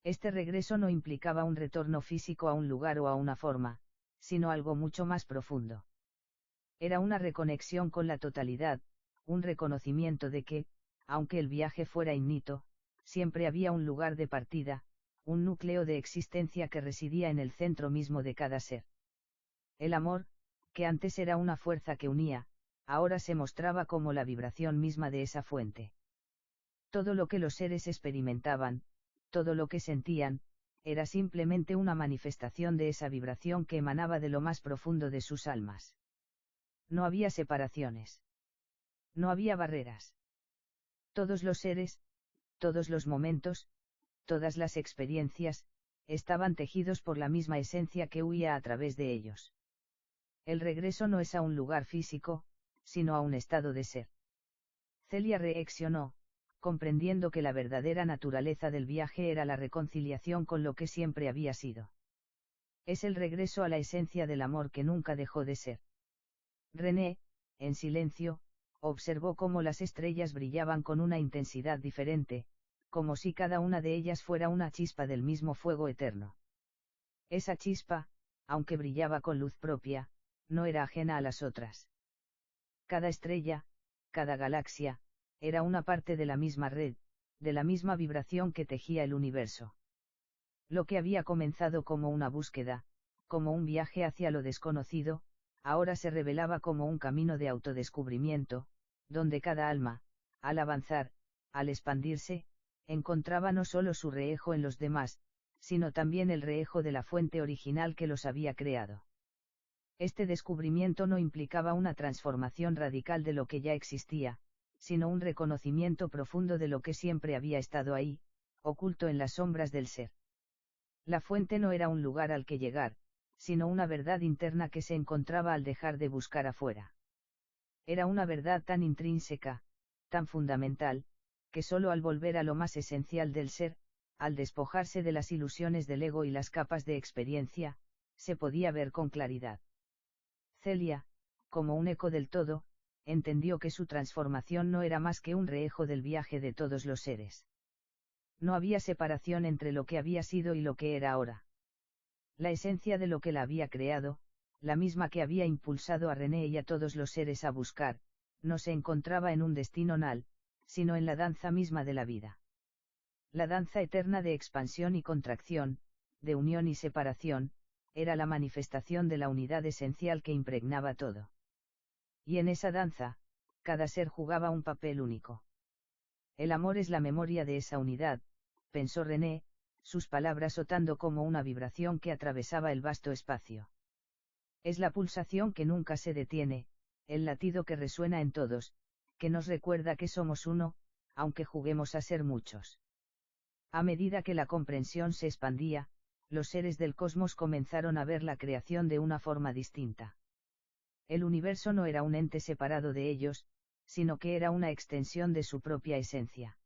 Este regreso no implicaba un retorno físico a un lugar o a una forma, sino algo mucho más profundo. Era una reconexión con la totalidad, un reconocimiento de que, aunque el viaje fuera innito, siempre había un lugar de partida, un núcleo de existencia que residía en el centro mismo de cada ser. El amor, que antes era una fuerza que unía, ahora se mostraba como la vibración misma de esa fuente. Todo lo que los seres experimentaban, todo lo que sentían, era simplemente una manifestación de esa vibración que emanaba de lo más profundo de sus almas. No había separaciones. No había barreras. Todos los seres, todos los momentos, todas las experiencias, estaban tejidos por la misma esencia que huía a través de ellos. El regreso no es a un lugar físico, sino a un estado de ser. Celia reaccionó, comprendiendo que la verdadera naturaleza del viaje era la reconciliación con lo que siempre había sido. Es el regreso a la esencia del amor que nunca dejó de ser. René, en silencio, observó cómo las estrellas brillaban con una intensidad diferente, como si cada una de ellas fuera una chispa del mismo fuego eterno. Esa chispa, aunque brillaba con luz propia, no era ajena a las otras. Cada estrella, cada galaxia, era una parte de la misma red, de la misma vibración que tejía el universo. Lo que había comenzado como una búsqueda, como un viaje hacia lo desconocido, ahora se revelaba como un camino de autodescubrimiento, donde cada alma, al avanzar, al expandirse, encontraba no solo su reejo en los demás, sino también el reejo de la fuente original que los había creado. Este descubrimiento no implicaba una transformación radical de lo que ya existía, sino un reconocimiento profundo de lo que siempre había estado ahí, oculto en las sombras del ser. La fuente no era un lugar al que llegar, sino una verdad interna que se encontraba al dejar de buscar afuera. Era una verdad tan intrínseca, tan fundamental, que solo al volver a lo más esencial del ser, al despojarse de las ilusiones del ego y las capas de experiencia, se podía ver con claridad. Celia, como un eco del todo, entendió que su transformación no era más que un reejo del viaje de todos los seres. No había separación entre lo que había sido y lo que era ahora. La esencia de lo que la había creado, la misma que había impulsado a René y a todos los seres a buscar, no se encontraba en un destino nal, sino en la danza misma de la vida. La danza eterna de expansión y contracción, de unión y separación, era la manifestación de la unidad esencial que impregnaba todo. Y en esa danza, cada ser jugaba un papel único. El amor es la memoria de esa unidad, pensó René, sus palabras soltando como una vibración que atravesaba el vasto espacio. Es la pulsación que nunca se detiene, el latido que resuena en todos, que nos recuerda que somos uno, aunque juguemos a ser muchos. A medida que la comprensión se expandía, los seres del cosmos comenzaron a ver la creación de una forma distinta. El universo no era un ente separado de ellos, sino que era una extensión de su propia esencia.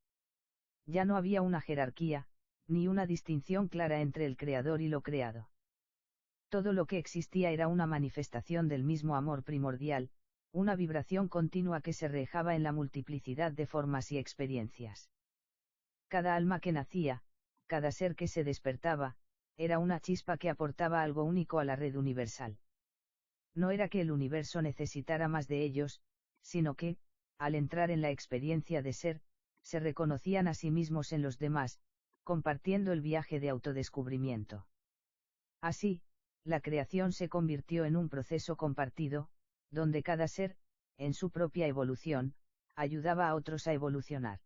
Ya no había una jerarquía, ni una distinción clara entre el creador y lo creado. Todo lo que existía era una manifestación del mismo amor primordial, una vibración continua que se rejaba en la multiplicidad de formas y experiencias. Cada alma que nacía, cada ser que se despertaba, era una chispa que aportaba algo único a la red universal. No era que el universo necesitara más de ellos, sino que, al entrar en la experiencia de ser, se reconocían a sí mismos en los demás, compartiendo el viaje de autodescubrimiento. Así, la creación se convirtió en un proceso compartido, donde cada ser, en su propia evolución, ayudaba a otros a evolucionar.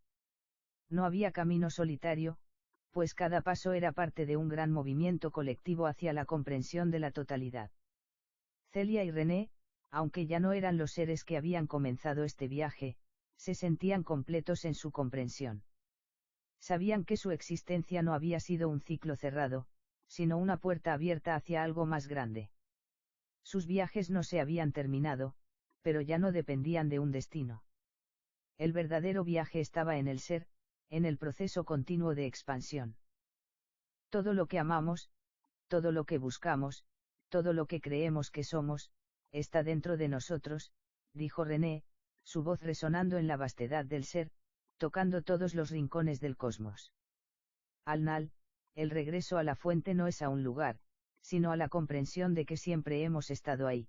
No había camino solitario, pues cada paso era parte de un gran movimiento colectivo hacia la comprensión de la totalidad. Celia y René, aunque ya no eran los seres que habían comenzado este viaje, se sentían completos en su comprensión. Sabían que su existencia no había sido un ciclo cerrado, sino una puerta abierta hacia algo más grande. Sus viajes no se habían terminado, pero ya no dependían de un destino. El verdadero viaje estaba en el ser, en el proceso continuo de expansión. Todo lo que amamos, todo lo que buscamos, todo lo que creemos que somos, está dentro de nosotros, dijo René, su voz resonando en la vastedad del ser, tocando todos los rincones del cosmos. Al-Nal, el regreso a la fuente no es a un lugar, sino a la comprensión de que siempre hemos estado ahí.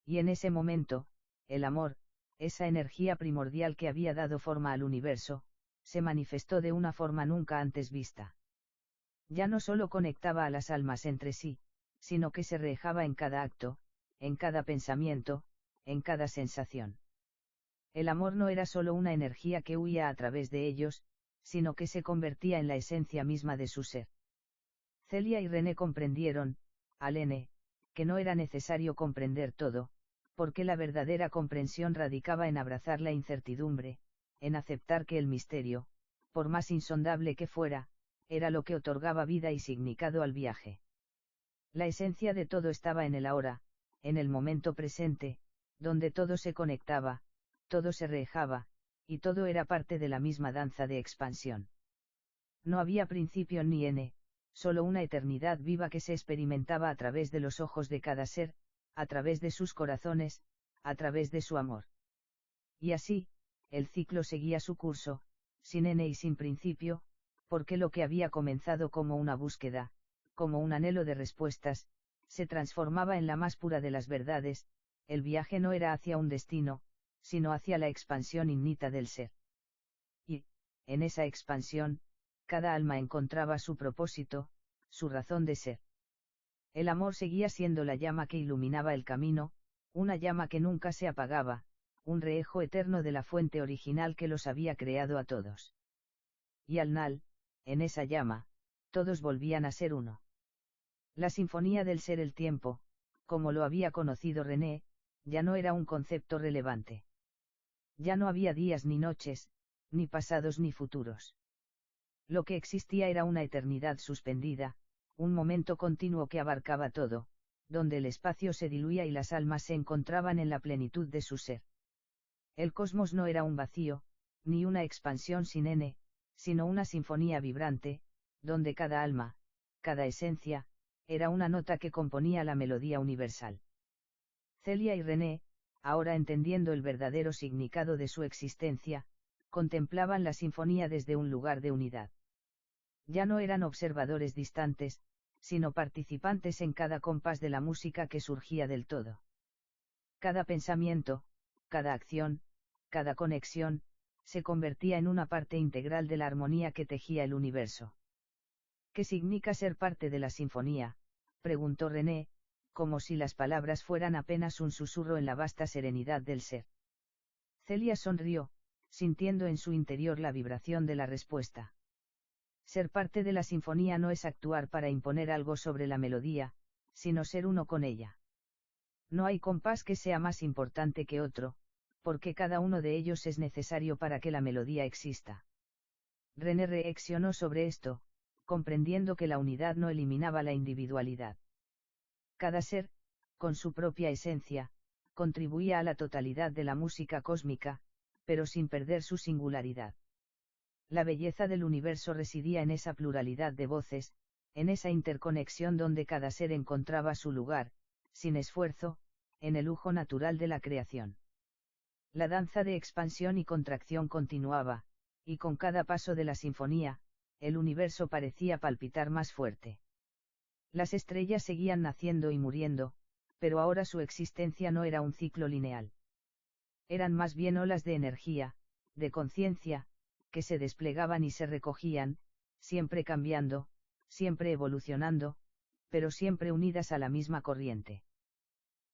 Y en ese momento, el amor, esa energía primordial que había dado forma al universo, se manifestó de una forma nunca antes vista. Ya no solo conectaba a las almas entre sí, sino que se reflejaba en cada acto, en cada pensamiento, en cada sensación. El amor no era solo una energía que huía a través de ellos, sino que se convertía en la esencia misma de su ser. Celia y René comprendieron, al N, que no era necesario comprender todo, porque la verdadera comprensión radicaba en abrazar la incertidumbre, en aceptar que el misterio, por más insondable que fuera, era lo que otorgaba vida y significado al viaje. La esencia de todo estaba en el ahora, en el momento presente, donde todo se conectaba, todo se reflejaba, y todo era parte de la misma danza de expansión. No había principio ni N, solo una eternidad viva que se experimentaba a través de los ojos de cada ser, a través de sus corazones, a través de su amor. Y así, el ciclo seguía su curso, sin N y sin principio, porque lo que había comenzado como una búsqueda, como un anhelo de respuestas, se transformaba en la más pura de las verdades. El viaje no era hacia un destino, sino hacia la expansión innata del ser. Y, en esa expansión, cada alma encontraba su propósito, su razón de ser. El amor seguía siendo la llama que iluminaba el camino, una llama que nunca se apagaba, un reejo eterno de la fuente original que los había creado a todos. Y al-Nal, en esa llama, todos volvían a ser uno. La sinfonía del ser el tiempo, como lo había conocido René, ya no era un concepto relevante. Ya no había días ni noches, ni pasados ni futuros. Lo que existía era una eternidad suspendida, un momento continuo que abarcaba todo, donde el espacio se diluía y las almas se encontraban en la plenitud de su ser. El cosmos no era un vacío, ni una expansión sin N, sino una sinfonía vibrante, donde cada alma, cada esencia, era una nota que componía la melodía universal. Celia y René, ahora entendiendo el verdadero significado de su existencia, contemplaban la sinfonía desde un lugar de unidad. Ya no eran observadores distantes, sino participantes en cada compás de la música que surgía del todo. Cada pensamiento, cada acción, cada conexión, se convertía en una parte integral de la armonía que tejía el universo. ¿Qué significa ser parte de la sinfonía?, preguntó René, como si las palabras fueran apenas un susurro en la vasta serenidad del ser. Celia sonrió, sintiendo en su interior la vibración de la respuesta. Ser parte de la sinfonía no es actuar para imponer algo sobre la melodía, sino ser uno con ella. No hay compás que sea más importante que otro, porque cada uno de ellos es necesario para que la melodía exista. René reaccionó sobre esto, comprendiendo que la unidad no eliminaba la individualidad. Cada ser, con su propia esencia, contribuía a la totalidad de la música cósmica, pero sin perder su singularidad. La belleza del universo residía en esa pluralidad de voces, en esa interconexión donde cada ser encontraba su lugar, sin esfuerzo, en el lujo natural de la creación. La danza de expansión y contracción continuaba, y con cada paso de la sinfonía, el universo parecía palpitar más fuerte. Las estrellas seguían naciendo y muriendo, pero ahora su existencia no era un ciclo lineal. Eran más bien olas de energía, de conciencia, que se desplegaban y se recogían, siempre cambiando, siempre evolucionando, pero siempre unidas a la misma corriente.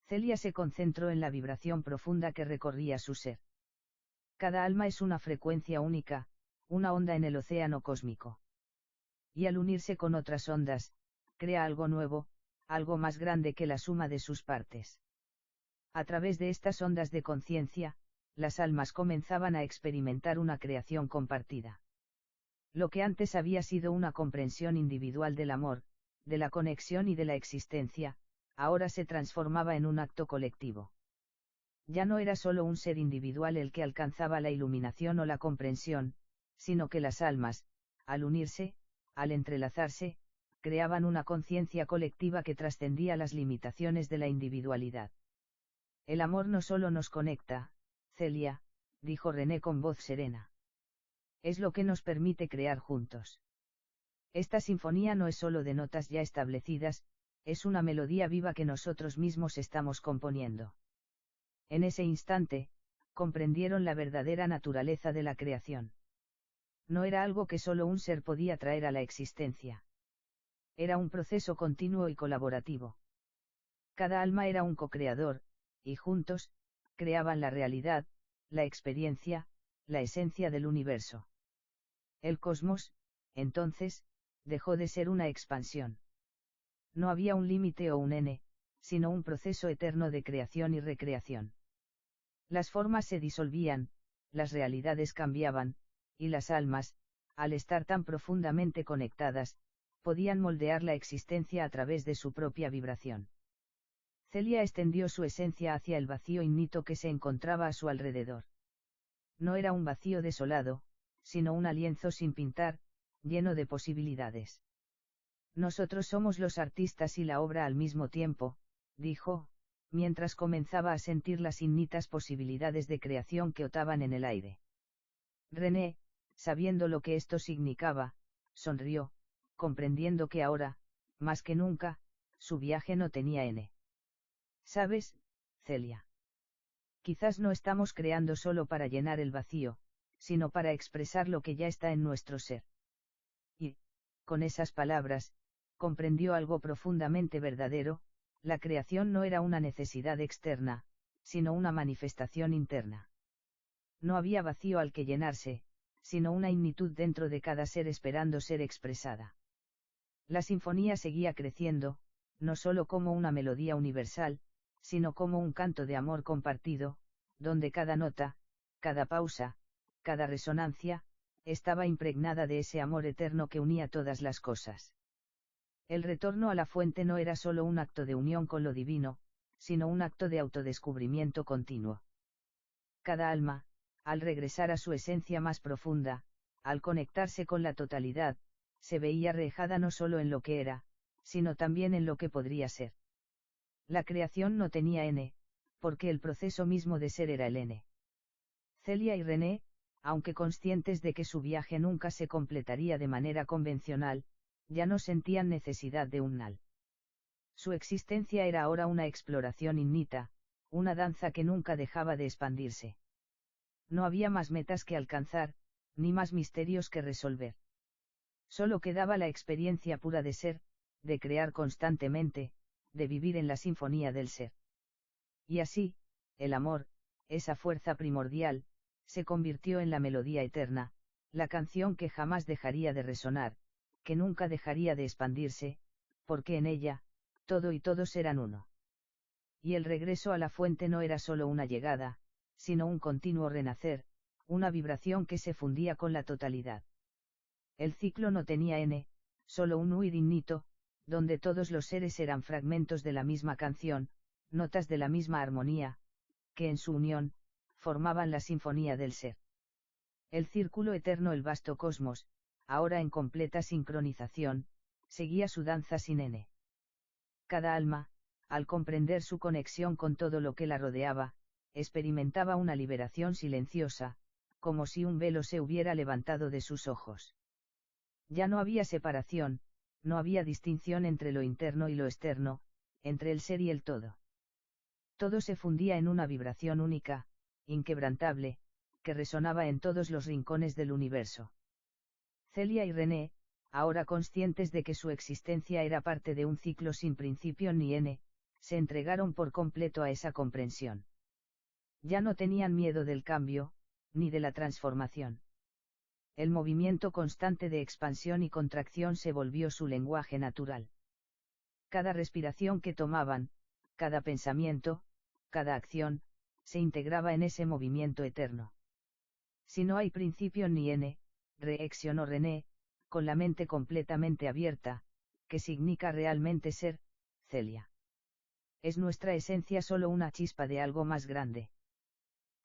Celia se concentró en la vibración profunda que recorría su ser. Cada alma es una frecuencia única, una onda en el océano cósmico. Y al unirse con otras ondas, crea algo nuevo, algo más grande que la suma de sus partes. A través de estas ondas de conciencia, las almas comenzaban a experimentar una creación compartida. Lo que antes había sido una comprensión individual del amor, de la conexión y de la existencia, ahora se transformaba en un acto colectivo. Ya no era solo un ser individual el que alcanzaba la iluminación o la comprensión, sino que las almas, al unirse, al entrelazarse, creaban una conciencia colectiva que trascendía las limitaciones de la individualidad. El amor no solo nos conecta, Celia, dijo René con voz serena. Es lo que nos permite crear juntos. Esta sinfonía no es solo de notas ya establecidas, es una melodía viva que nosotros mismos estamos componiendo. En ese instante, comprendieron la verdadera naturaleza de la creación. No era algo que solo un ser podía traer a la existencia. Era un proceso continuo y colaborativo. Cada alma era un co-creador, y juntos, creaban la realidad, la experiencia, la esencia del universo. El cosmos, entonces, dejó de ser una expansión. No había un límite o un n, sino un proceso eterno de creación y recreación. Las formas se disolvían, las realidades cambiaban, y las almas, al estar tan profundamente conectadas, podían moldear la existencia a través de su propia vibración. Celia extendió su esencia hacia el vacío ignito que se encontraba a su alrededor. No era un vacío desolado, sino un lienzo sin pintar, lleno de posibilidades. Nosotros somos los artistas y la obra al mismo tiempo, dijo, mientras comenzaba a sentir las infinitas posibilidades de creación que otaban en el aire. René, sabiendo lo que esto significaba, sonrió, comprendiendo que ahora, más que nunca, su viaje no tenía N. ¿Sabes, Celia? Quizás no estamos creando solo para llenar el vacío, sino para expresar lo que ya está en nuestro ser. Y, con esas palabras, comprendió algo profundamente verdadero: la creación no era una necesidad externa, sino una manifestación interna. No había vacío al que llenarse, sino una infinitud dentro de cada ser esperando ser expresada. La sinfonía seguía creciendo, no solo como una melodía universal, sino como un canto de amor compartido, donde cada nota, cada pausa, cada resonancia, estaba impregnada de ese amor eterno que unía todas las cosas. El retorno a la fuente no era solo un acto de unión con lo divino, sino un acto de autodescubrimiento continuo. Cada alma, al regresar a su esencia más profunda, al conectarse con la totalidad, se veía reflejada no solo en lo que era, sino también en lo que podría ser. La creación no tenía N, porque el proceso mismo de ser era el N. Celia y René, aunque conscientes de que su viaje nunca se completaría de manera convencional, ya no sentían necesidad de un NAL. Su existencia era ahora una exploración infinita, una danza que nunca dejaba de expandirse. No había más metas que alcanzar, ni más misterios que resolver. Solo quedaba la experiencia pura de ser, de crear constantemente, de vivir en la sinfonía del ser. Y así, el amor, esa fuerza primordial, se convirtió en la melodía eterna, la canción que jamás dejaría de resonar, que nunca dejaría de expandirse, porque en ella, todo y todos eran uno. Y el regreso a la fuente no era solo una llegada, sino un continuo renacer, una vibración que se fundía con la totalidad. El ciclo no tenía N, solo un huir infinito, donde todos los seres eran fragmentos de la misma canción, notas de la misma armonía, que en su unión, formaban la sinfonía del ser. El círculo eterno, el vasto cosmos, ahora en completa sincronización, seguía su danza sin N. Cada alma, al comprender su conexión con todo lo que la rodeaba, experimentaba una liberación silenciosa, como si un velo se hubiera levantado de sus ojos. Ya no había separación, no había distinción entre lo interno y lo externo, entre el ser y el todo. Todo se fundía en una vibración única, inquebrantable, que resonaba en todos los rincones del universo. Celia y René, ahora conscientes de que su existencia era parte de un ciclo sin principio ni n, se entregaron por completo a esa comprensión. Ya no tenían miedo del cambio, ni de la transformación. El movimiento constante de expansión y contracción se volvió su lenguaje natural. Cada respiración que tomaban, cada pensamiento, cada acción, se integraba en ese movimiento eterno. Si no hay principio ni n, reaccionó René, con la mente completamente abierta, ¿qué significa realmente ser, Celia? ¿Es nuestra esencia solo una chispa de algo más grande?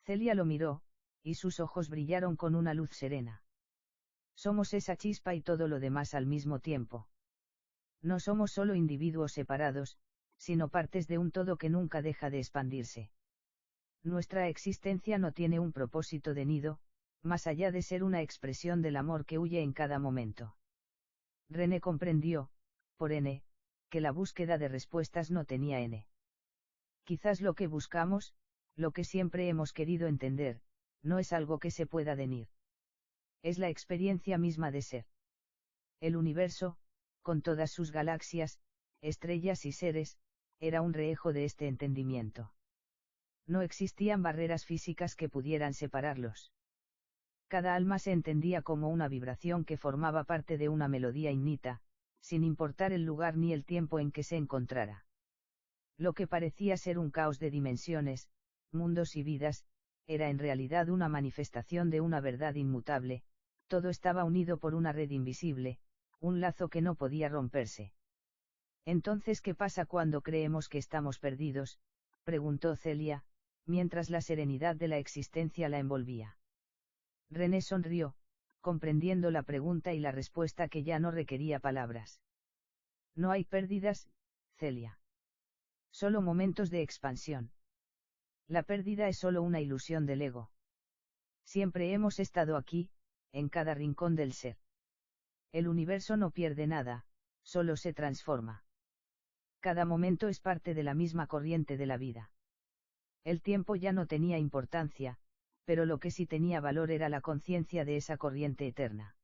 Celia lo miró, y sus ojos brillaron con una luz serena. Somos esa chispa y todo lo demás al mismo tiempo. No somos solo individuos separados, sino partes de un todo que nunca deja de expandirse. Nuestra existencia no tiene un propósito de nido, más allá de ser una expresión del amor que huye en cada momento. René comprendió, por n, que la búsqueda de respuestas no tenía n. Quizás lo que buscamos, lo que siempre hemos querido entender, no es algo que se pueda definir. Es la experiencia misma de ser. El universo, con todas sus galaxias, estrellas y seres, era un reejo de este entendimiento. No existían barreras físicas que pudieran separarlos. Cada alma se entendía como una vibración que formaba parte de una melodía innata, sin importar el lugar ni el tiempo en que se encontrara. Lo que parecía ser un caos de dimensiones, mundos y vidas, era en realidad una manifestación de una verdad inmutable, todo estaba unido por una red invisible, un lazo que no podía romperse. Entonces, ¿qué pasa cuando creemos que estamos perdidos?, preguntó Celia, mientras la serenidad de la existencia la envolvía. René sonrió, comprendiendo la pregunta y la respuesta que ya no requería palabras. No hay pérdidas, Celia. Solo momentos de expansión. La pérdida es solo una ilusión del ego. Siempre hemos estado aquí, en cada rincón del ser. El universo no pierde nada, solo se transforma. Cada momento es parte de la misma corriente de la vida. El tiempo ya no tenía importancia, pero lo que sí tenía valor era la conciencia de esa corriente eterna.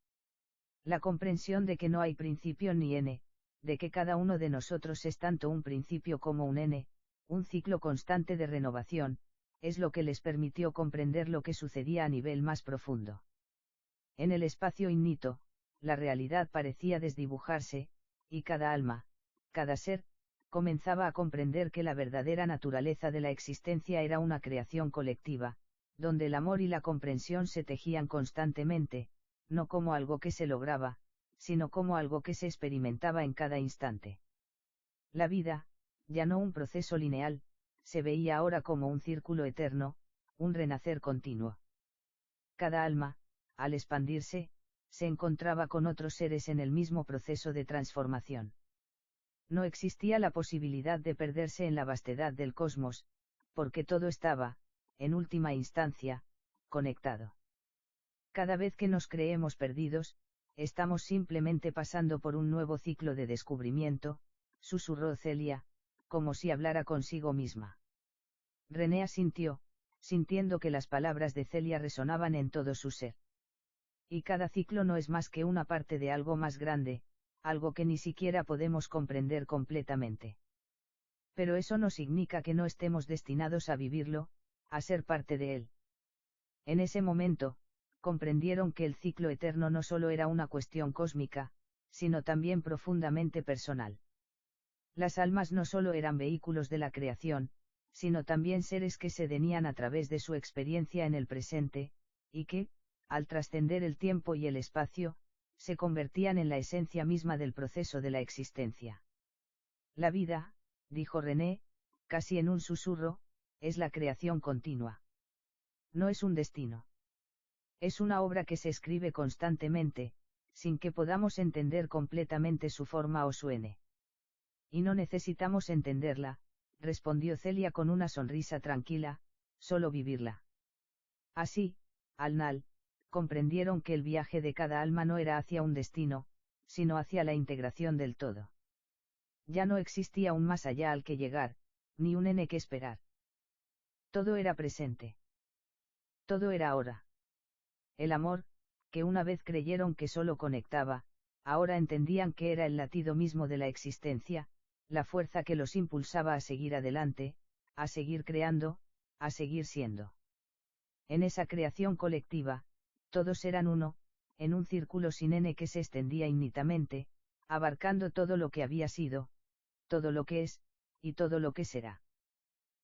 La comprensión de que no hay principio ni n, de que cada uno de nosotros es tanto un principio como un n, un ciclo constante de renovación, es lo que les permitió comprender lo que sucedía a nivel más profundo. En el espacio innito, la realidad parecía desdibujarse, y cada alma, cada ser, comenzaba a comprender que la verdadera naturaleza de la existencia era una creación colectiva, donde el amor y la comprensión se tejían constantemente, no como algo que se lograba, sino como algo que se experimentaba en cada instante. La vida, ya no un proceso lineal, se veía ahora como un círculo eterno, un renacer continuo. Cada alma, al expandirse, se encontraba con otros seres en el mismo proceso de transformación. No existía la posibilidad de perderse en la vastedad del cosmos, porque todo estaba, en última instancia, conectado. Cada vez que nos creemos perdidos, estamos simplemente pasando por un nuevo ciclo de descubrimiento, susurró Celia, como si hablara consigo misma. René asintió, sintiendo que las palabras de Celia resonaban en todo su ser. Y cada ciclo no es más que una parte de algo más grande, algo que ni siquiera podemos comprender completamente. Pero eso no significa que no estemos destinados a vivirlo, a ser parte de él. En ese momento, comprendieron que el ciclo eterno no solo era una cuestión cósmica, sino también profundamente personal. Las almas no solo eran vehículos de la creación, sino también seres que se denían a través de su experiencia en el presente, y que, al trascender el tiempo y el espacio, se convertían en la esencia misma del proceso de la existencia. La vida, dijo René, casi en un susurro, es la creación continua. No es un destino. Es una obra que se escribe constantemente, sin que podamos entender completamente su forma o su n. Y no necesitamos entenderla, respondió Celia con una sonrisa tranquila, solo vivirla. Así, al final, comprendieron que el viaje de cada alma no era hacia un destino, sino hacia la integración del todo. Ya no existía un más allá al que llegar, ni un n que esperar. Todo era presente. Todo era ahora. El amor, que una vez creyeron que solo conectaba, ahora entendían que era el latido mismo de la existencia, la fuerza que los impulsaba a seguir adelante, a seguir creando, a seguir siendo. En esa creación colectiva, todos eran uno, en un círculo sin N que se extendía infinitamente, abarcando todo lo que había sido, todo lo que es, y todo lo que será.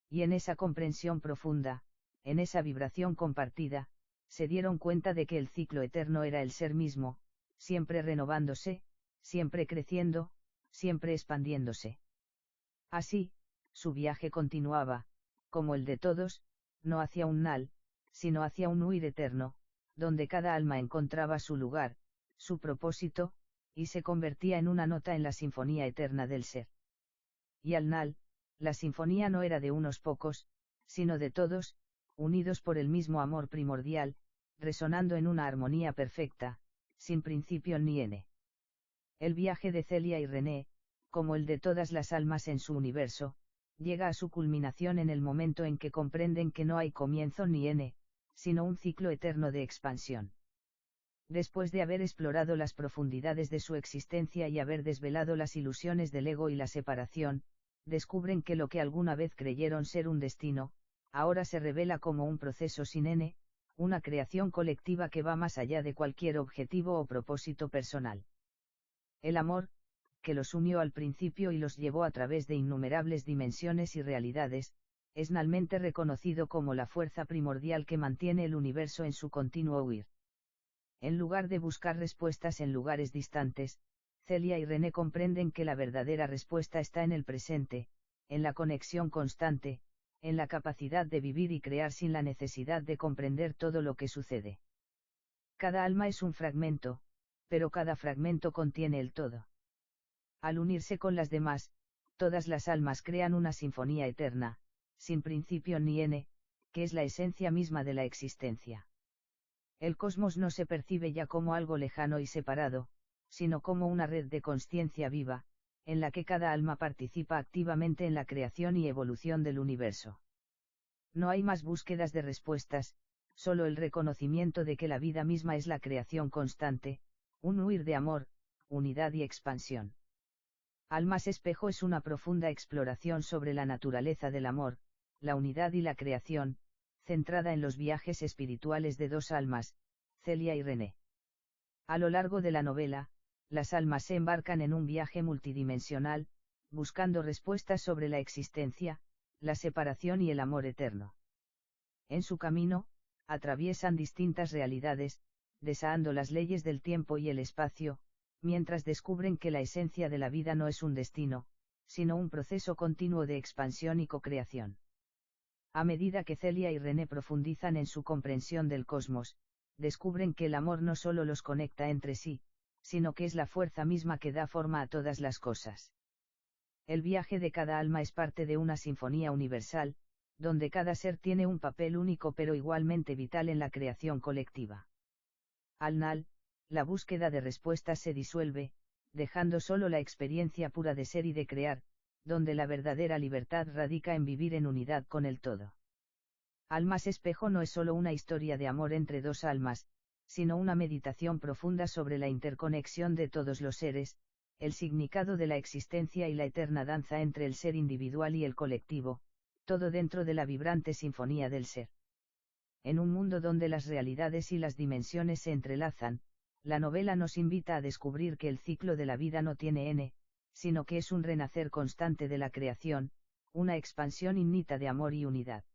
Y en esa comprensión profunda, en esa vibración compartida, se dieron cuenta de que el ciclo eterno era el ser mismo, siempre renovándose, siempre creciendo, siempre expandiéndose. Así, su viaje continuaba, como el de todos, no hacia un nal, sino hacia un huir eterno, donde cada alma encontraba su lugar, su propósito, y se convertía en una nota en la sinfonía eterna del ser. Y al nal, la sinfonía no era de unos pocos, sino de todos, unidos por el mismo amor primordial, resonando en una armonía perfecta, sin principio ni N. El viaje de Celia y René, como el de todas las almas en su universo, llega a su culminación en el momento en que comprenden que no hay comienzo ni N, sino un ciclo eterno de expansión. Después de haber explorado las profundidades de su existencia y haber desvelado las ilusiones del ego y la separación, descubren que lo que alguna vez creyeron ser un destino, ahora se revela como un proceso sin N, una creación colectiva que va más allá de cualquier objetivo o propósito personal. El amor, que los unió al principio y los llevó a través de innumerables dimensiones y realidades, es finalmente reconocido como la fuerza primordial que mantiene el universo en su continuo huir. En lugar de buscar respuestas en lugares distantes, Celia y René comprenden que la verdadera respuesta está en el presente, en la conexión constante, en la capacidad de vivir y crear sin la necesidad de comprender todo lo que sucede. Cada alma es un fragmento, pero cada fragmento contiene el todo. Al unirse con las demás, todas las almas crean una sinfonía eterna, sin principio ni N, que es la esencia misma de la existencia. El cosmos no se percibe ya como algo lejano y separado, sino como una red de consciencia viva, en la que cada alma participa activamente en la creación y evolución del universo. No hay más búsquedas de respuestas, solo el reconocimiento de que la vida misma es la creación constante, un huir de amor, unidad y expansión. Almas Espejo es una profunda exploración sobre la naturaleza del amor, la unidad y la creación, centrada en los viajes espirituales de dos almas, Celia y René. A lo largo de la novela, las almas se embarcan en un viaje multidimensional, buscando respuestas sobre la existencia, la separación y el amor eterno. En su camino, atraviesan distintas realidades, desaando las leyes del tiempo y el espacio, mientras descubren que la esencia de la vida no es un destino, sino un proceso continuo de expansión y co-creación. A medida que Celia y René profundizan en su comprensión del cosmos, descubren que el amor no solo los conecta entre sí, sino que es la fuerza misma que da forma a todas las cosas. El viaje de cada alma es parte de una sinfonía universal, donde cada ser tiene un papel único pero igualmente vital en la creación colectiva. Al final, la búsqueda de respuestas se disuelve, dejando solo la experiencia pura de ser y de crear, donde la verdadera libertad radica en vivir en unidad con el todo. Almas Espejo no es solo una historia de amor entre dos almas, sino una meditación profunda sobre la interconexión de todos los seres, el significado de la existencia y la eterna danza entre el ser individual y el colectivo, todo dentro de la vibrante sinfonía del ser. En un mundo donde las realidades y las dimensiones se entrelazan, la novela nos invita a descubrir que el ciclo de la vida no tiene N, sino que es un renacer constante de la creación, una expansión innata de amor y unidad.